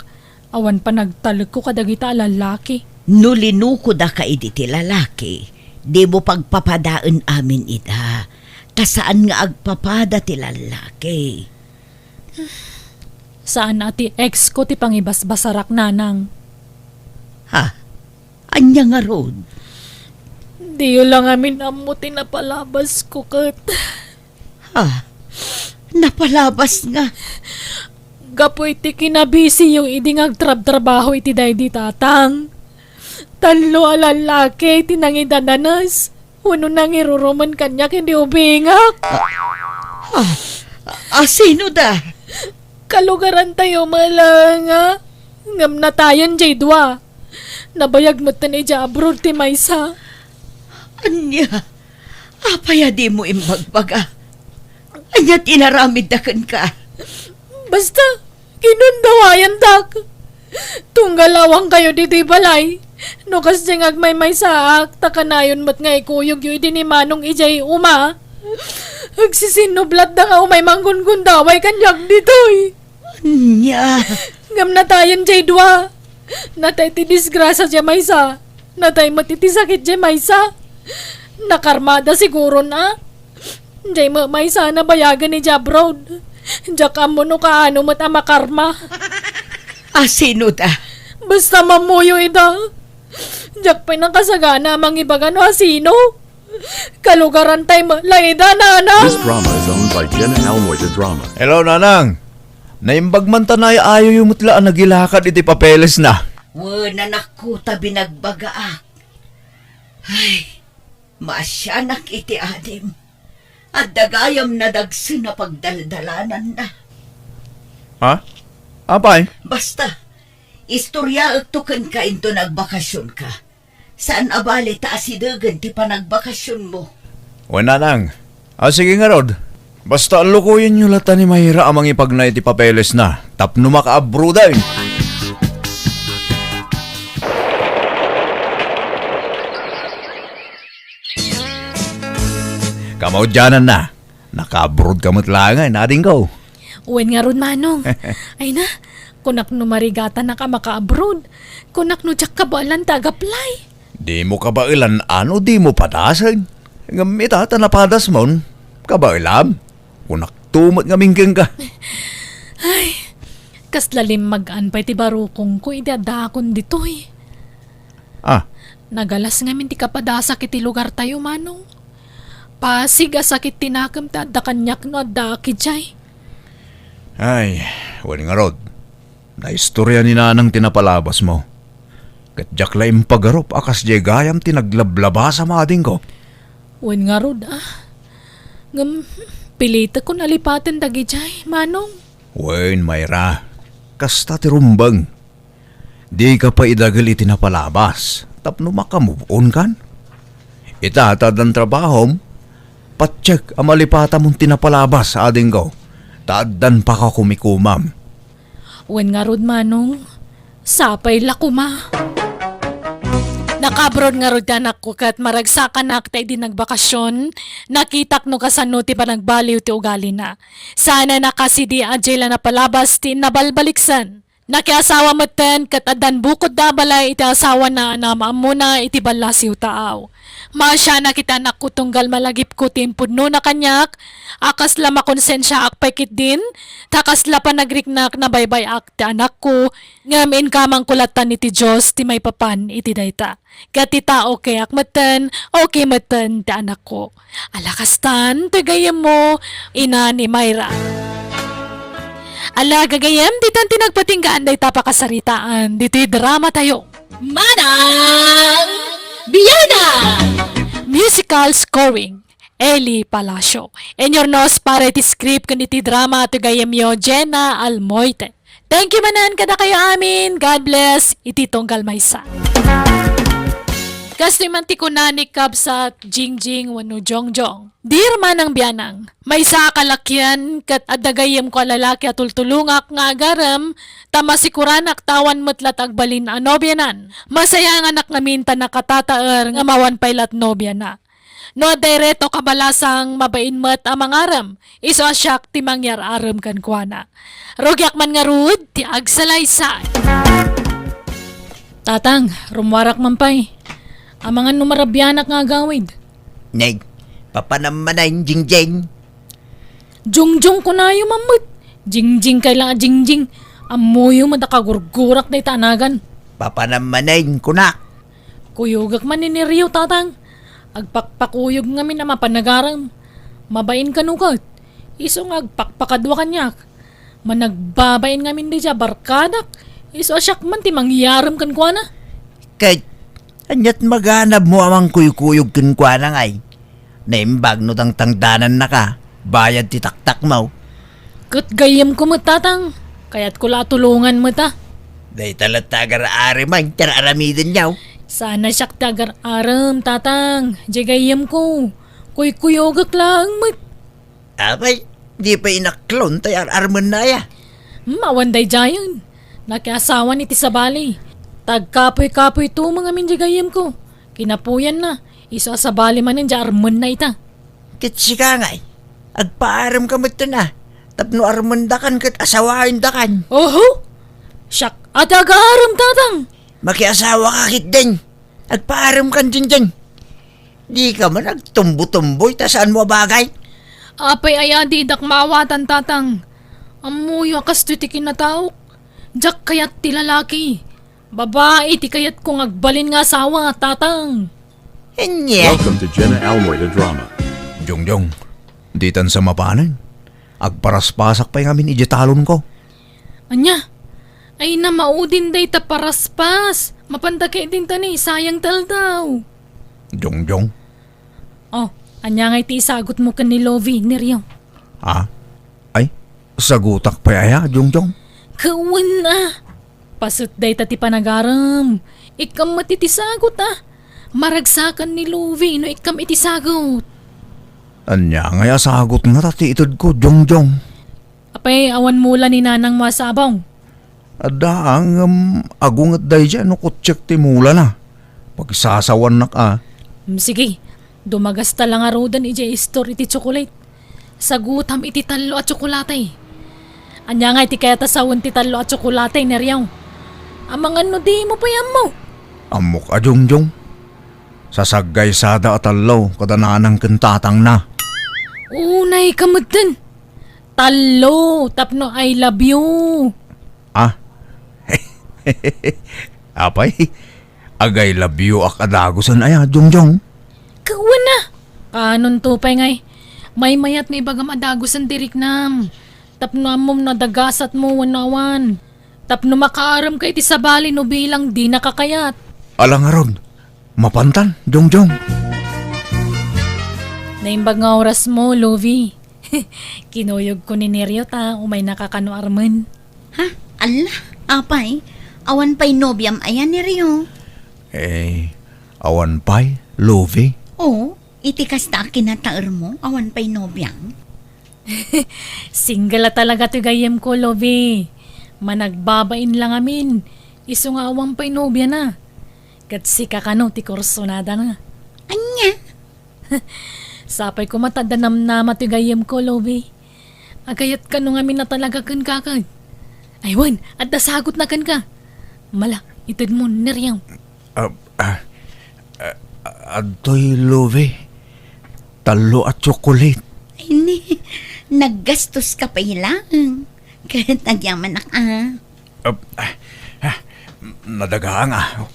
Awan pa nagtalag ko kadagita lalaki. Nulinuko da ka idi ti lalaki. Di mo pagpapadaan amin ida. Kasaan nga agpapada ti lalaki? Saan ati ex ko ti pangibasbasarak nanang. Ha? Anya nga rod? Di yun lang amin amo tinapalabas ko kat. Ha? Napalabas nga. Gapo iti kinabisi yung iding agtrab-trabaho iti day di tatang. Talo alalaki iti nangidadanas. Uno nang iruruman kanyak hindi ubingak. Sino da? Kalugaran tayo malanga. Ngam na tayon jay dua. Nabayag mo tanay dya abroad ti maysa. Anya? Apaya di mo imbagbaga. Anya tinaramid dakan ka. Basta, kinundawayan dak. Tunggalawang kayo dito'y balay. No kasi agmay saak, takanayon mat nga ikuyog yu ni manong ijay uma. Agsisinublat na nga umay manggun-gundaway kanyak dito'y. Anya? Ngam na tayon jay dua. Natay ti disgrasya jay maysa. Natay matiti sakit jay maysa. Nakarmada siguro na. Jay maysa na bayagan ni Jabrod. Diyak amo no kaano mat ama karma. Sino da? Basta mamuyo ida. Diyak pa'y nakasagana mang ibagan o sino. Kalugaran tayo laida na This drama is owned by Jenna Almoida Drama. Hello, Nanang. Naimbag man tanay ayo yung mutlaan nagilakad iti papeles na. Wala naku tabi nagbagaak. Ay, maasyanak iti adim. At dagayam na dagsi na pagdaldalanan na. Ha? Apay? Basta, istorya agtukan ka into nagbakasyon ka. Saan abali taasidagan ti panagbakasyon mo? O Nanang. Sige nga Rod. Basta lukuyin nyo lata ni Mahira amang ipagnay ti papeles na. Tapno maka-abroad ay. Kamaudyanan na. Naka-abroad kamot lang ay nading ko. Uwen nga ron manong. Ay na, kunak no marigata na ka maka-abroad. Kunak no tsak kabalan tag-apply. Di mo kabailan ano di mo padasan. Ngamita tanapadas mon. Kabailam. Kunak tumat nga minggeng ka. Ay, kaslalim mag-anpay ti barukong ko idadakon ditoy. Ah, Nagalas ngamin ti kapadasa kiti lugar tayo manong. Pasig asakit tinakam ta da kanyak nga daki jay. ay, wali nga Rod. Naistorya ni Nanang tinapalabas mo. Katjak laim pagarop akas jay gayam tinaglablaba sa mading ko. Uwen nga rod Ngam, pilita ko nalipaten dagi jay, manong. Wen, Mayra. Kasta ti rumbang. Di ka pa idagal itinapalabas. Tapno makamove on kan? Itatad ang trabahom. Patsyek ang malipata mong tinapalabas sa ading ko. Taadan pa ka kumikumam. Uwen nga rod manong. Sapay lakuma. Nakabrod nga rod anak ko kat maragsakan na akta di nagbakasyon. Nakitak no kasano ti pa nagbaliw ti ugali na. Sana nakasidi ajay la napalabas ti nabalbaliksan. Nakiasawa matan kat adan bukod da balay iti asawa na anama mo na iti balasiw taaw. Masya na kita nakutunggal malagip ko timpudno na kanyak, akas la makonsensya akpekit din, takas la pa nagriknak na baybay ak ti anak ko, ngamin kamang kulatan iti Diyos ti may papan iti dayta. Katita okay akmatan, okay matan ti anak ko. Alakastan, tagayam mo, ina ni Myra. Ala, gagayam, ditan tinagpatinggaan day tapakasaritaan. Dito'y drama tayo. Manang Biyana! Musical scoring, Eli Palacio. And your nose para iti script kaniti drama to gayam yo, Jenna Almoite. Thank you manan kada kayo amin. God bless. Iti tonggal maysa. Kasi manti ko nanikab sa Jingjing wano Jongjong. Dear manang biyanang, may sa kalakyan kat adagayem ko lalaki at tultulungak nga agaram, tamasikuran tawan matlat agbalin a nobyanan. Masaya nga anak namin ta nakatataer nga mawan pailat nobya na. No direto kabalasang mabain mat amang aram, iso asyak ti mangyar aram kan kuana. Rogyak man nga rud, ti agsalaysay. Tatang, rumwarak man pa'y. Amangan numarabyanak nga gawid. Neg, papanamanayin Jingjing. Jungjung ko na yung mamut. Jingjing kailangan jingjing. Amoyo madakagurgurak na itanagan. Papanamanayin ko na. Kuyugak man ni Rio tatang. Agpakpakuyog ngamin na mapanagaram. Mabain kanukat. Iso nga agpakpakadwa kanyak. Managbabain ngamin di siya barkadak. Iso asyak man ti mangyaram kan kwa na. Kahit anyat maganab mo amang kuyukuyog kinkwa na ngay. Naimbag no tang tangdanan na ka. Bayad ti taktak mo. Kat gayam ko matatang. Kaya't ko latulungan mo ta. Day talat tagar ari man. Tararamidin niyaw. Sana siyak tagar aram tatang. Jagayam ko. Kuy-kuyogak lang mat. Abay, di pa inaklon tayo arman na ya. Mawanday jayan. Nakiasawan iti sabali. Tagkapoy-kapoy ito mga minjagayam ko. Kinapuyan na. Iso asabali man ng arman na ita. Kitsi ka ngay. Agpaaram ka mo ito na. Tapno armandakan kat asawain dakan. Oho! Siyak at agaram tatang. Makiasawa ka kit din. Agpaaram kan dyan. Di ka man nagtumbo-tumboy ta saan mo bagay. Apay aya di dakmawatan tatang. Amuyo akas ti kinataok. Jak kayat ti lalaki. Babae ti kayat kong agbalin nga asawa tatang. Enya. Welcome to Jenna Almoida Drama. Jongjong, ditan sa mapanan. Agparaspasak pa yung amin ijetalon ko. Anya? Ay na maudin day ta paraspas. Mapandakay din tani sayang taldaw. Jongjong, Oh, anya nga iti isagot mo kan ni Lovie ni Rio. ha? Ay, sagutak pa yaya, Jongjong. Kawan na. Pasut day ta ti panagaram. Ikam matitisagot ah. Maragsakan ni Lovie no ikam itisagot. Anya nga sagot nga tati itod ko, Jongjong. Apay awan mula ni nanang masabaw. Ada ang agungat day dyan no kutsyak ti mula na. Pagsasawan na ka. Sige, dumagas ta lang arodan iti store iti chocolate. Sagutam iti talo at tsokolate. Anya nga iti kaya tasawon ti talo at tsokolate ni Riyaw. Amang ano di mo payam mo. Amok a Jongjong. Sasagay sada at alaw kadananang kentatang na. Unay kamutan. Talo, tapno I love you. Ah? Apay, agay labyo ak adagosan aya, Jongjong. Kawan na. Kanon to pay ngay. May mayat may bagam adagosan dirik nam. Tapno amom na dagasat mo wanawan. Tapno makaaram kay ti sabali no bilang di nakakayat. Alang arod, mapantan, Jongjong. Naimbag nga oras mo, Lovie. Kinuyog ko ni Neryo ta, umay nakakano arman. Ha? Allah, apay. Awan pa'y nobyam ayan ni Rio. Awan pay, Lovie. Oo, itikas ta kinataer mo. Awan pa'y nobyam. Single talaga to gayem ko, Lovie. Managbabain lang amin. Iso nga awang pa'y nobya na. Katsi kakano, ti korsonada na. Anya? Sapay ko matadanam na matugayem ko, Lovie. Agayat ka nung amin na talaga kan kakad. Aywan, at nasagot na kan ka. Mala, itad mo niryaw. Adoy Love, talo at chocolate. Ay, ni, naggastos ka pa ilang. Kahit nagyaman na ka. Nadagaan nga.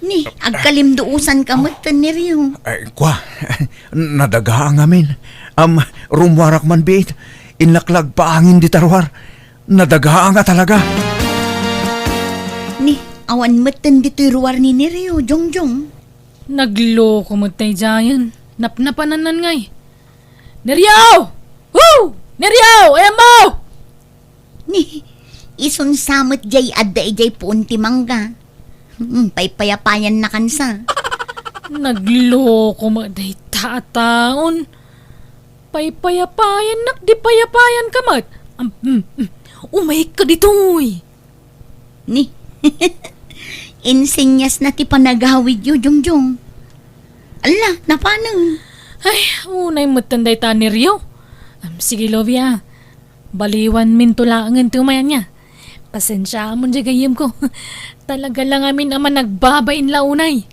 Ni, agkalimduusan ka mo, taniryo. Kwa, nadagaan amin. Rumwarak man bit, inlaklag pa angin di tarwar. Nadagaan nga talaga. Ni, awan matan dito'y ruwar ni Neryo, Jongjong. Nagloko mo tayo dyan. Napnapananan ngay. Neryaw! Woo! Neryaw! Ayan mo! Ni, isun samot jay adda jay punti mangga. Paypayapayan na kansa. Nagloko mo tayo tataon. Paypayapayan nak di payapayan ka mat. Umay ka dito'y. Ni, insinyas na ti panagawid yu, Jongjong. Ala, napanang. Ay, unay matanday ta ni Rio. Sige, Lovia. Baliwan min tulangan tumayan niya. Pasensya mo dyan gayim ko. Talaga lang amin naman nagbabain launay.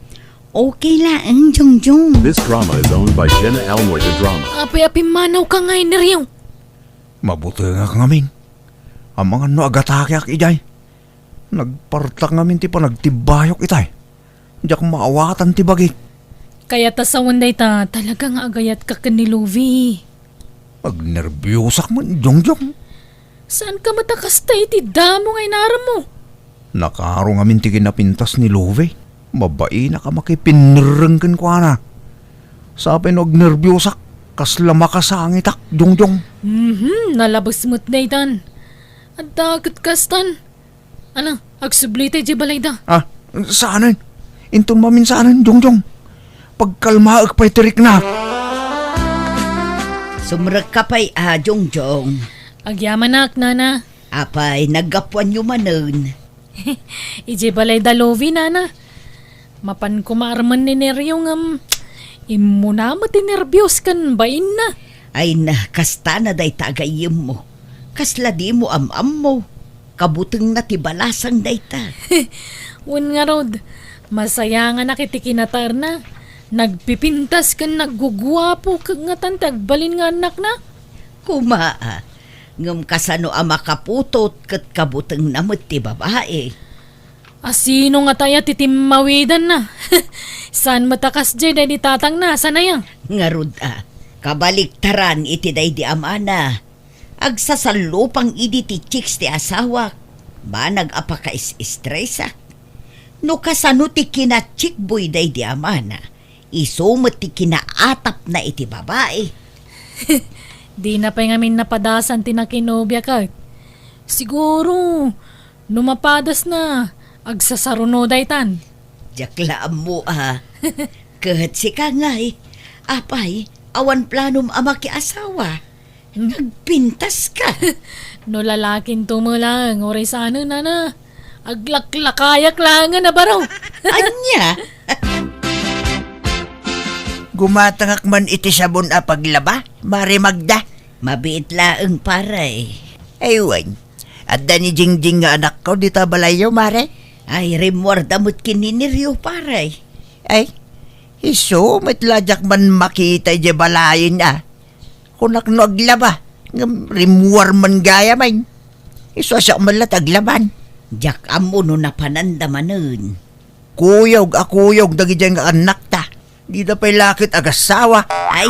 Okay lang, Jongjong. This drama is owned by Jenna Almoida Drama. Api-api manaw ka ngay ni Rio. Mabuti nga ngamin. Ang mga no agatake ak ijay. Nagpartak ngamin ti pa nagtibayok itay. Diyak maawatan ti bagik. Kaya ta sa wanday ta, talaga nga agayat ka ni Lovie. Magnerbiyosak mo, Jongjong. Saan ka matakas tayo ti damo ngay naram mo? Nakaro ngamin ti kinapintas ni Love. Mabai na ka makipinirengken ko na. Sabi nagnerbiyosak, kasla makasangitak, Jongjong. Nalabas mo't na itan. At dagat kastan. Ano, agsublite di balay da. Saanan? Intun mamin saanan, Jongjong. Pagkalmaag pa'y tirik na. Sumrag ka pa'y Jongjong. Agyaman nak, nana. Apay, naggapuan nyo manon. Ije balay da Lovie, nana. Mapan kumarman ni Neryo ngam. Imuna mo tinerbyos kan bain na. Ay na, kasta na day tagayim mo. Kasla di mo am mo. Kabuteng na tibalasang day ta. Wan nga rod, masaya nga nakitikiнаtar na. Nagpipintas kan naggugwapo kag nga tantag balin nga anak na. Kumaa, ngam kasano ama kaputot kat kabuteng namot ti babae. Asino nga tayo titimmawidan na. Saan matakas dyan ay tatang na, sana yan? Ngarud kabaliktaran iti day di amana. Agsasalupang idi ti chicks ti asawa. Ba nag-apaka-stressa. No kasano ti kina-chickboy day di amana. Isumot ti kinaatap na iti babae. Di na pa ngamin napadasan tinakinobya ka. Siguro, numapadas na. Agsasaruno daytan. Jaklaan mo Kahat si kangay. Apay, awan planom ama ki asawa. Nagpintas ka. No lalakin tumulang, oray sana na. Aglaklakayak lang na baraw. Anya? Gumatangak man iti sabon a paglaba, Mari Magda. Mabiit laeng paray. Aywan, adda ni Jingjing nga anak ko, di ta balayo, Mare? Ay, remwar damot kininiryo paray. Ay, iso, matladyak man makita di balayin Kunak no aglaba, rimwar man gaya man. Iso siya malat aglaban. Jak amo no napanandamanon. Akuyog, dagi dyan nga anak ta. Di na pa'y lakit agasawa. Ay,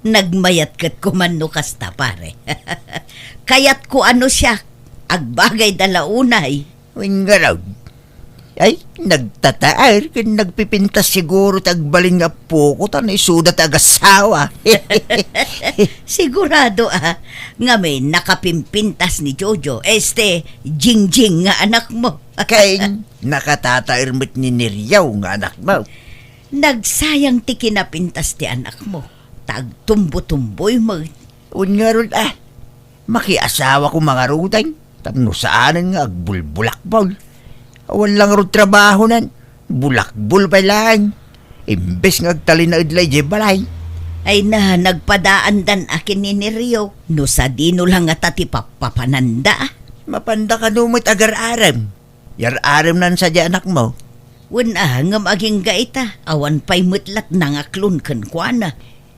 nagmayat kat kumano kasta pare. Kayat ko ano siya, agbagay dalaunay. Wingaraw. Ay, nagtataar, kin nagpipintas siguro tagbaling nga poko ta na isudat agasawa. Sigurado nga may nakapimpintas ni Jojo, Jingjing nga anak mo. Kay nakatatairmit ni Niryaw nga anak mo. Nagsayang ti kinapintas ti anak mo. Tagtumbo-tumboy mo. Ungarod makiasawa ko mga rutang. Tapno saanan nga agbulbulakbol. Awan lang ro trabaho nan. Bulakbol pa lang. Imbes nga agtali na idlay di balay. Ay na, nagpadaan dan akin ni Rio. No sa dino lang at ati papapananda. Mapanda ka dumit agar-aram. Yar-aram nan sadya anak mo. Wala ngam aging gaita. Awan pa'y mutlat nangaklon kan kuana.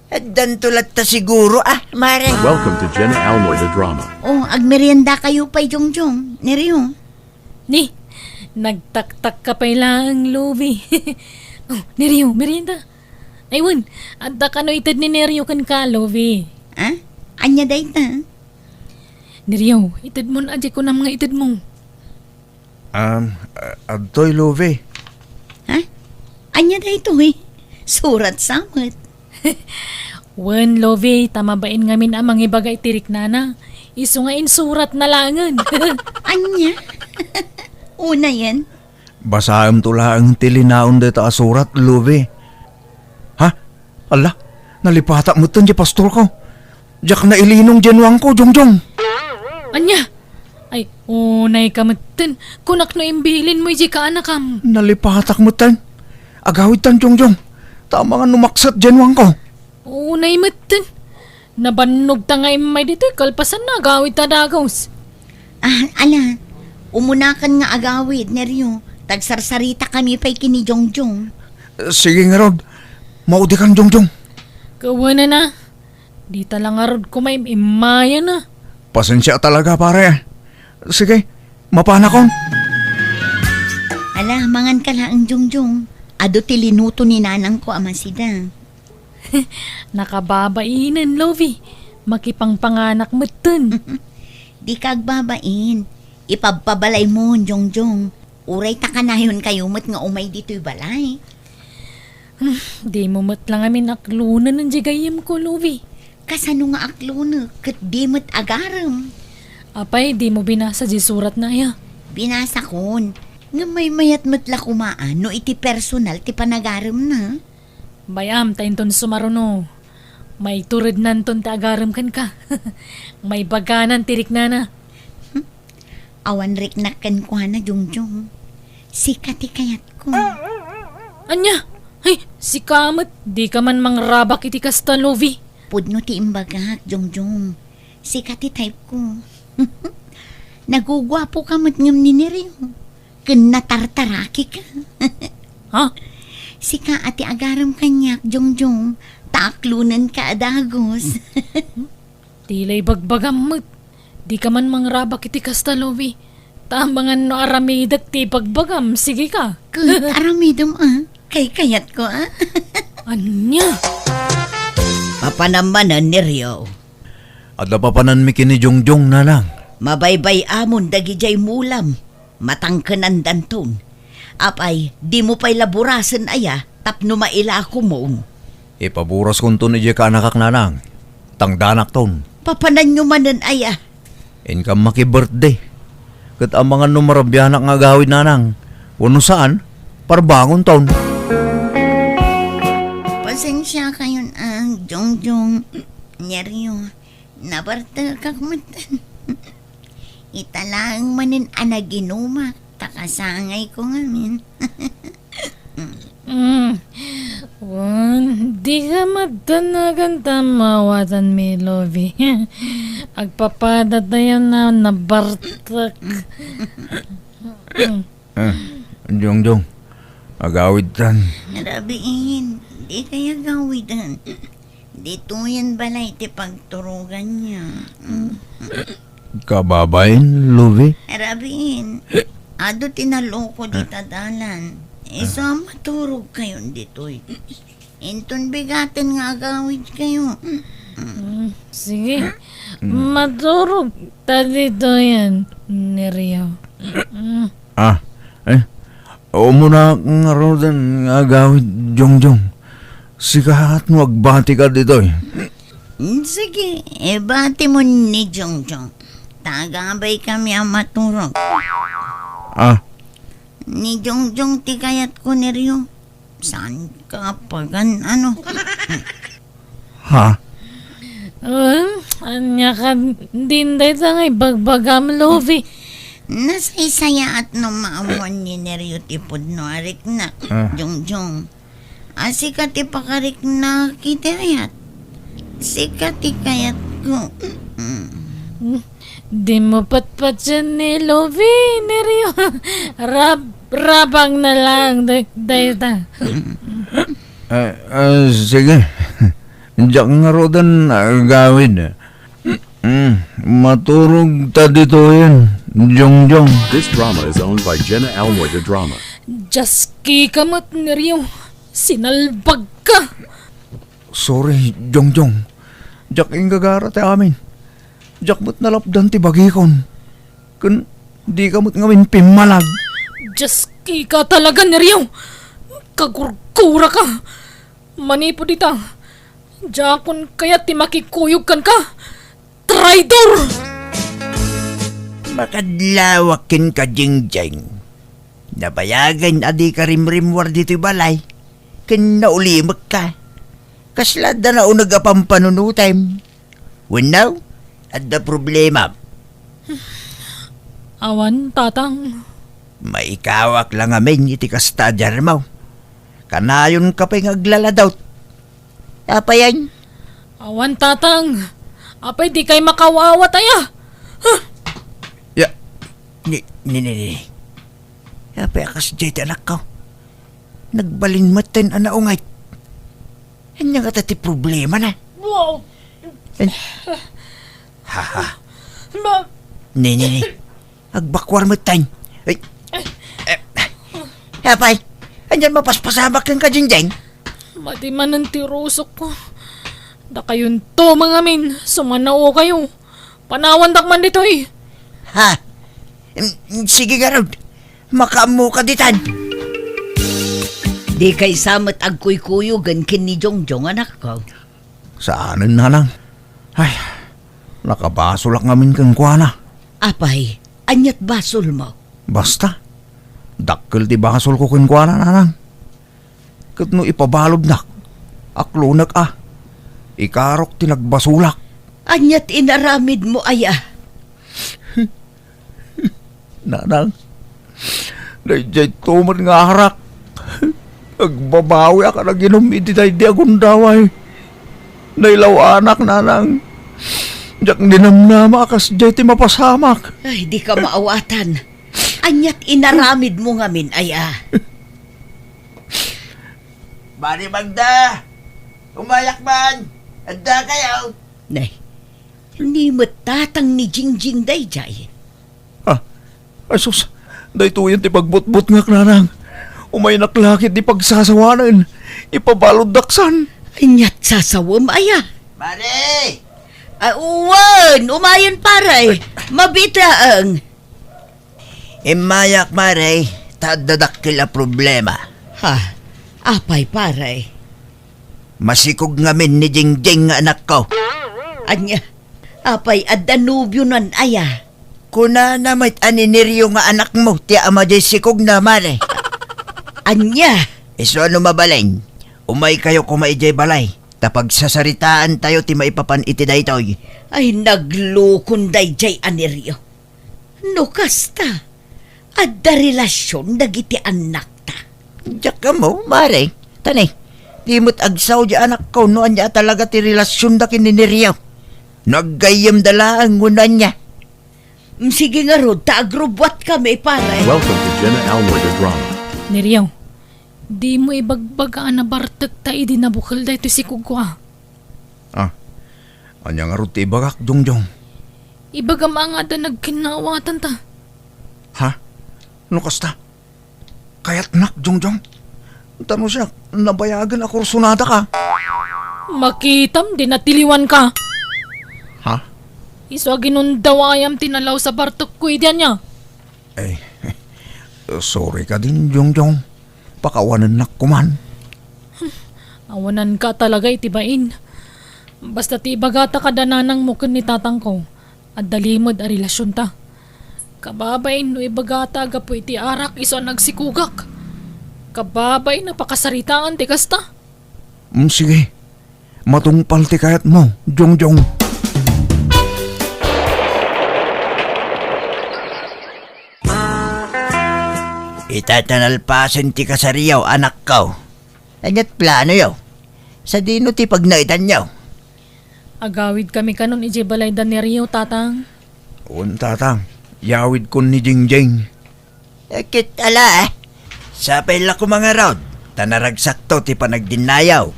Agdan tulat ta siguro mare. Welcome to Jenna Almoy the Drama. Oh, agmerienda kayo pa'y Jongjong. Neriyo. Ni, nagtaktak ka pa lang, Lovie. Oh, Neryo, merienda. Aywan, at kano itad ni Neryo kan ka, Lovie. Ha? Anya dayta? Neryo, itad mo na adya ko na mga itad mo. Adtoy, Love. Ha? Anya dayto Surat samot. Wan, Lovie, tama bain ngamin ang mga bagay tirik nana. Iso nga insurat na langan. Anya? Una yan. Basaam tula ang tilinaon dito asurat, Love. Ha? Ala, nalipata mo tan di pastor ko. Diyak na ilinong janwang ko, Jongjong. Anya? Ay, unay kamatan. Kunak no imbilin mo iji ka anakam. Nalipatak mo tan. Agawid tan, Jongjong. Tama nga numaksat janwang ko. Unay matan. Nabanog ta nga imay dito, kalpasan na gawit ta dagos. Ala, umunakan nga agawid, Neryo. Tagsarsarita kami pa'y kini Jongjong. Sige nga, Rod. Maudi kang, Jongjong. Kawana na. Di talang arod ko may imaya na. Pasensya talaga, pare. Sige, mapana ko. Ala, mangan ka lang Jongjong. Ado tilinuto ni nanang ko amasida. Nakababainan, Lovie. Makipangpanganak matan. Di kagbabain. Ipagpabalay mo, Jongjong. Uray ta kanayon kayo mo't nga umay dito'y balay. Di mo matlang amin aklunan ng jigayim ko, Lovie. Kasano nga aklo na, kat di mo't agaram. Apay, di mo binasa di surat na ya. Binasa kon. Nga may mayat mo't lakumaan, no iti personal ti panagaram na. Bayam, tayo ton sumaruno. May turid nanton ta agaram kan ka. May baganan tirik na na. Awan riknakan ko na, Jongjong. Sikati kayat ko. Anya? Ay, si Kamat, di ka man mangrabak iti kasta, Lovie. Pudno ti imbagak, Jongjong. Sikati type ko. Nagugwapo ka mo't ngam ni Neryo. Kun natartaraki ka. Ha? Sika ati agaram kanyak, Jongjong. Taaklunan ka adagos. Tilay bagbagam mo't. Di ka man mangrabak iti kasta, Lovie. Tamangan no aramidak ti pagbagam, sige ka. Kun aramidom kay kayat ko Anya? Papanamanan ni Rio. Ada papanan mi kini Jongjong na lang. Mabaybay amon dagijay mulam. Matangkanan danton. Apay, di mo pa'y laburasan aya, tapno maila ako mo. Ipaburas kong to ni Jeka nakak nanang. Tangdanak ton. Papanan nyo manan aya. Income maki-birthday. Kat ang mga numarabyanak nga gawin nanang. Uno saan? Parbangon taon. Pasensya kayon ang Jongjong. Neryo. Nabarta kakmatan. Italaang manin anaginuma. Takasangay ko ngamin. Di ka madanagan tamawatan mi, Lovie. Agpapadatayan na nabartak. Jongjong. Agawid tan. Narabiin. Di kaya gawidan. Dito yan balay ti pagturugan niya. Kababain, Love. Narabiin. Ado tinaloko di tadalan. Isa maturog kayon dito'y. Inton bigatin nga agawid kayo. Sige, maturog ta dito yan, Neryo. Umuna nga rodan nga gawid, Jongjong. Sikahat mo agbati ka dito. Sige, bati mo ni Jongjong. Tagabay kami ang maturog. Ni Jongjong ti kayat ko Neryo. Saan ka pagan Ha? Anya ka din dahil ngay bagbagam, Lovie. Nasaysaya at no maamuan ni Neryo tipod no arik na. Jongjong. Asika ti pakarik na kitayat. Sika ti kayat ko. Di mo patpat siya ni Lovi, Neryo. Rabang na lang, dayta. Sige. Diyak nga rodan gawin. Maturog ta dito yan, Jongjong. This drama is owned by Jenna Almoida Drama. Jaski kamot, Neryo. Sinalbag ka. Sorry, Jongjong. Diyak yung gagara tayo amin. Diyak mo't nalapdan ti bagikon. Kun di ka mo't ngamin pimalag. Jaski ka talaga, Neryo. Kagurkura ka. Manipo dita. Jakon kaya ti makikuyog kan ka. Traidor! Makadlawakin ka, Jingjing. Nabayagan adi ka rimrimwar dito balay. Kinaulimag ka. Kaslada na unag apang panunutem. Winaw, ada problema. Awan, tatang. Maikawak lang amin iti kastadjar mo. Kanayon ka pa'y ngaglaladaw. Apa yan? Awan, tatang. Apay di kay makawawat aya. Ya, Ni. Apa akas jay anak ko. Nagbalin matin anaungay. Hanya ka ti problema na. Wow. Haha. Ma- Ni. Agbakwar matin. Ay. Apay. Anyan mapaspasamak kang kajingjeng. Matiman ng tirusok ko. Da kayon to mga min. Sumanao kayo. Panawan dakman dito eh. Ha? Sige nga Rod. Makaamu ka ditan. Di kay samat agkuy-kuyugan kin ni Jongjong anak ko. saanan na lang. Ay, nakabasol lang ngamin kang kuwana. Apay, anyat basol mo. Basta, dakkel ti basol ko kang kuwana na lang. Kat no ipabalob nak, aklunak ikarok ti nagbasulak. Anyat inaramid mo aya. Nanang, dayjay tuman nga harak. Agbabawi ka na ginom iti tayo di akong daway. Nailaw anak, nanang. Diyak dinamnama akas jay ti mapasamak. Ay, di ka maawatan. Anyat inaramid mo ngamin aya. Bari Magda! Umayak man! Anda kayo! Nay, hindi matatang ni Jingjing dayjay. Asus, dayto yan ti pagbutbut nga nanang. Umay naklakit di pagsasawanan. Ipabalod daksan. Anyat sasawam aya. Bari! Uwan! Umayon paray! Mabitaang! Imayak mare, tadadakil a problema. Ha? Apay paray? Masikog ngamin ni Jingjing nga anak ko. Anya? Apay adanubyo nan aya. Kuna na may aniniryo nga anak mo, ti ama jay sikog na mare. Anya? Iso ano mabaleng? Umay kayo kumay jay balay. Tapag sasaritaan tayo ti maipapan iti daytoy. Ay naglukon dayjay aniryo. No kasta. Adda relasyon dagiti anak ta. Diyak ka mo, mare. Tani, di mo't agsaw di anak ko noan niya talaga ti relasyon da kininiryo. Naggayam dala ang ngunan niya. Sige nga rod, taagrubwat kami paray. Welcome to Jenna Almoida Drama. Neriyaw, di mo ibagbagaan na bartek ta idi nabukal da ito si kugwa. Anya nga ruti bagak, Jongjong. Ibagam nga da nagkinawatan ta. Ha? No kasta? Kayat nak, Jongjong. Tano siya, nabayagan ako sunada ka. Makitam, di natiliwan ka. Ha? Iso ginundawayam tinalaw sa bartok ko idyan niya. Eh, sorry ka din, Jongjong. Pakawanan nak kuman. Awanan ka talaga itibain. Basta ti ibagata ka dananang mo kun ni tatang ko. At dalimod a relasyon ta. Kababain no ibagata gapo iti arak iso nagsikugak. Kababay na pakasaritaan ti kasta. Sige, matungpal ti kayat mo, Jongjong. Itatanalpasan ti kasariyaw, anak ko. Anyat plano yaw. Sa dino ti pagnaitan yaw. Agawid kami kanon iji balay da ni Rio tatang. Tatang, yawid ko ni Jingjing. Kit ala Sapay la ko mga rod. Tanaragsak to ti panagdinayaw.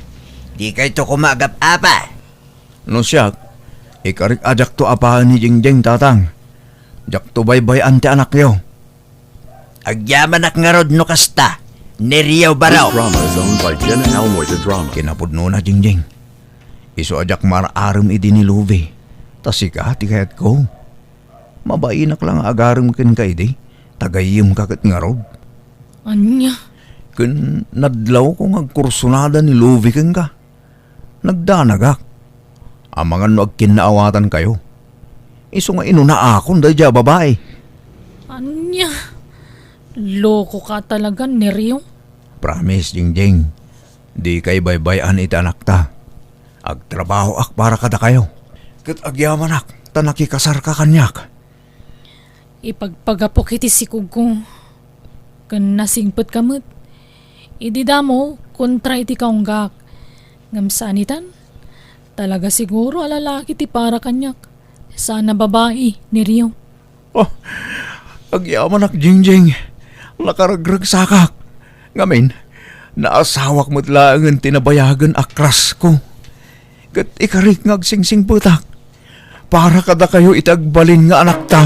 Di kay to kumagap apa. No siya, ikarik ajak to apahan ni Jingjing, tatang. Jak to baybay ante anak yo. Agyaman ak nga rod no kasta. Neriyaw This baraw. drama is owned by Jenna Almoita Drama. Kinapudno na Jingjing. Iso ajak maraaram idi ni Luvi. Tasika, ti kayat ko. Mabainak lang agaram kin kay di. Tagayim kakat nga rod. Anya? Kin nadlaw ko nga kursunada ni Luvi kin ka. Nagdanagak. Amangan no agkinaawatan kayo. Iso nga inuna akon dahi dya babae. Anya? Loko ka talaga, Neryo. Promise, Jingjing. Di kay baybayan iti anak ta. Agtrabaho ak para kada kayo. Kat agyaman ak, ta nakikasar ka kanyak. Ipagpagapok iti sikog ko. Kan nasingpot kamot. Idi damo, kontra iti kaunggak. Ngamsanitan, talaga siguro alalaki ti para kanyak. Sana babae, Neryo. Oh, agyaman ak, Jingjing. Nakaragrag sakak. Ngamin, naasawak mo't laangan tinabayagan akras ko. Kat ikarik ngagsingsing putak. Para kada kayo itagbalin nga anak ta.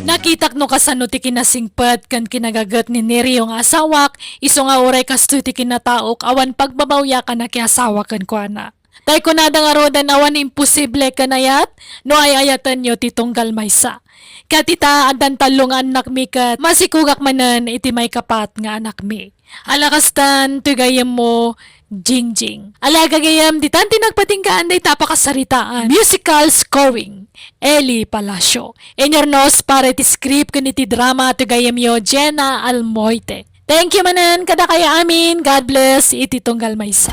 Nakitak no kasano ti kinasingpet kan kinagagat ni Neryo nga asawak, iso nga oray kasto ti kinataok awan pagbabawya ka na kiasawa kan ko ana. Tay ko nada nga rodan awan imposible kanayat, no ay ayatan nyo ti tunggal maysa. Katita adan talong anak mi kat masikugak manan iti may kapat nga anak mi. Alakastan tugayem mo Jingjing. Alaga gayam di tanti nagpatinggaan day tapakasaritaan. Musical scoring. Eli Palacio. Enyornos para iti script kaniti drama tugayem yo Jenna Almoite. Thank you manan kada kaya amin. God bless iti tunggal maysa.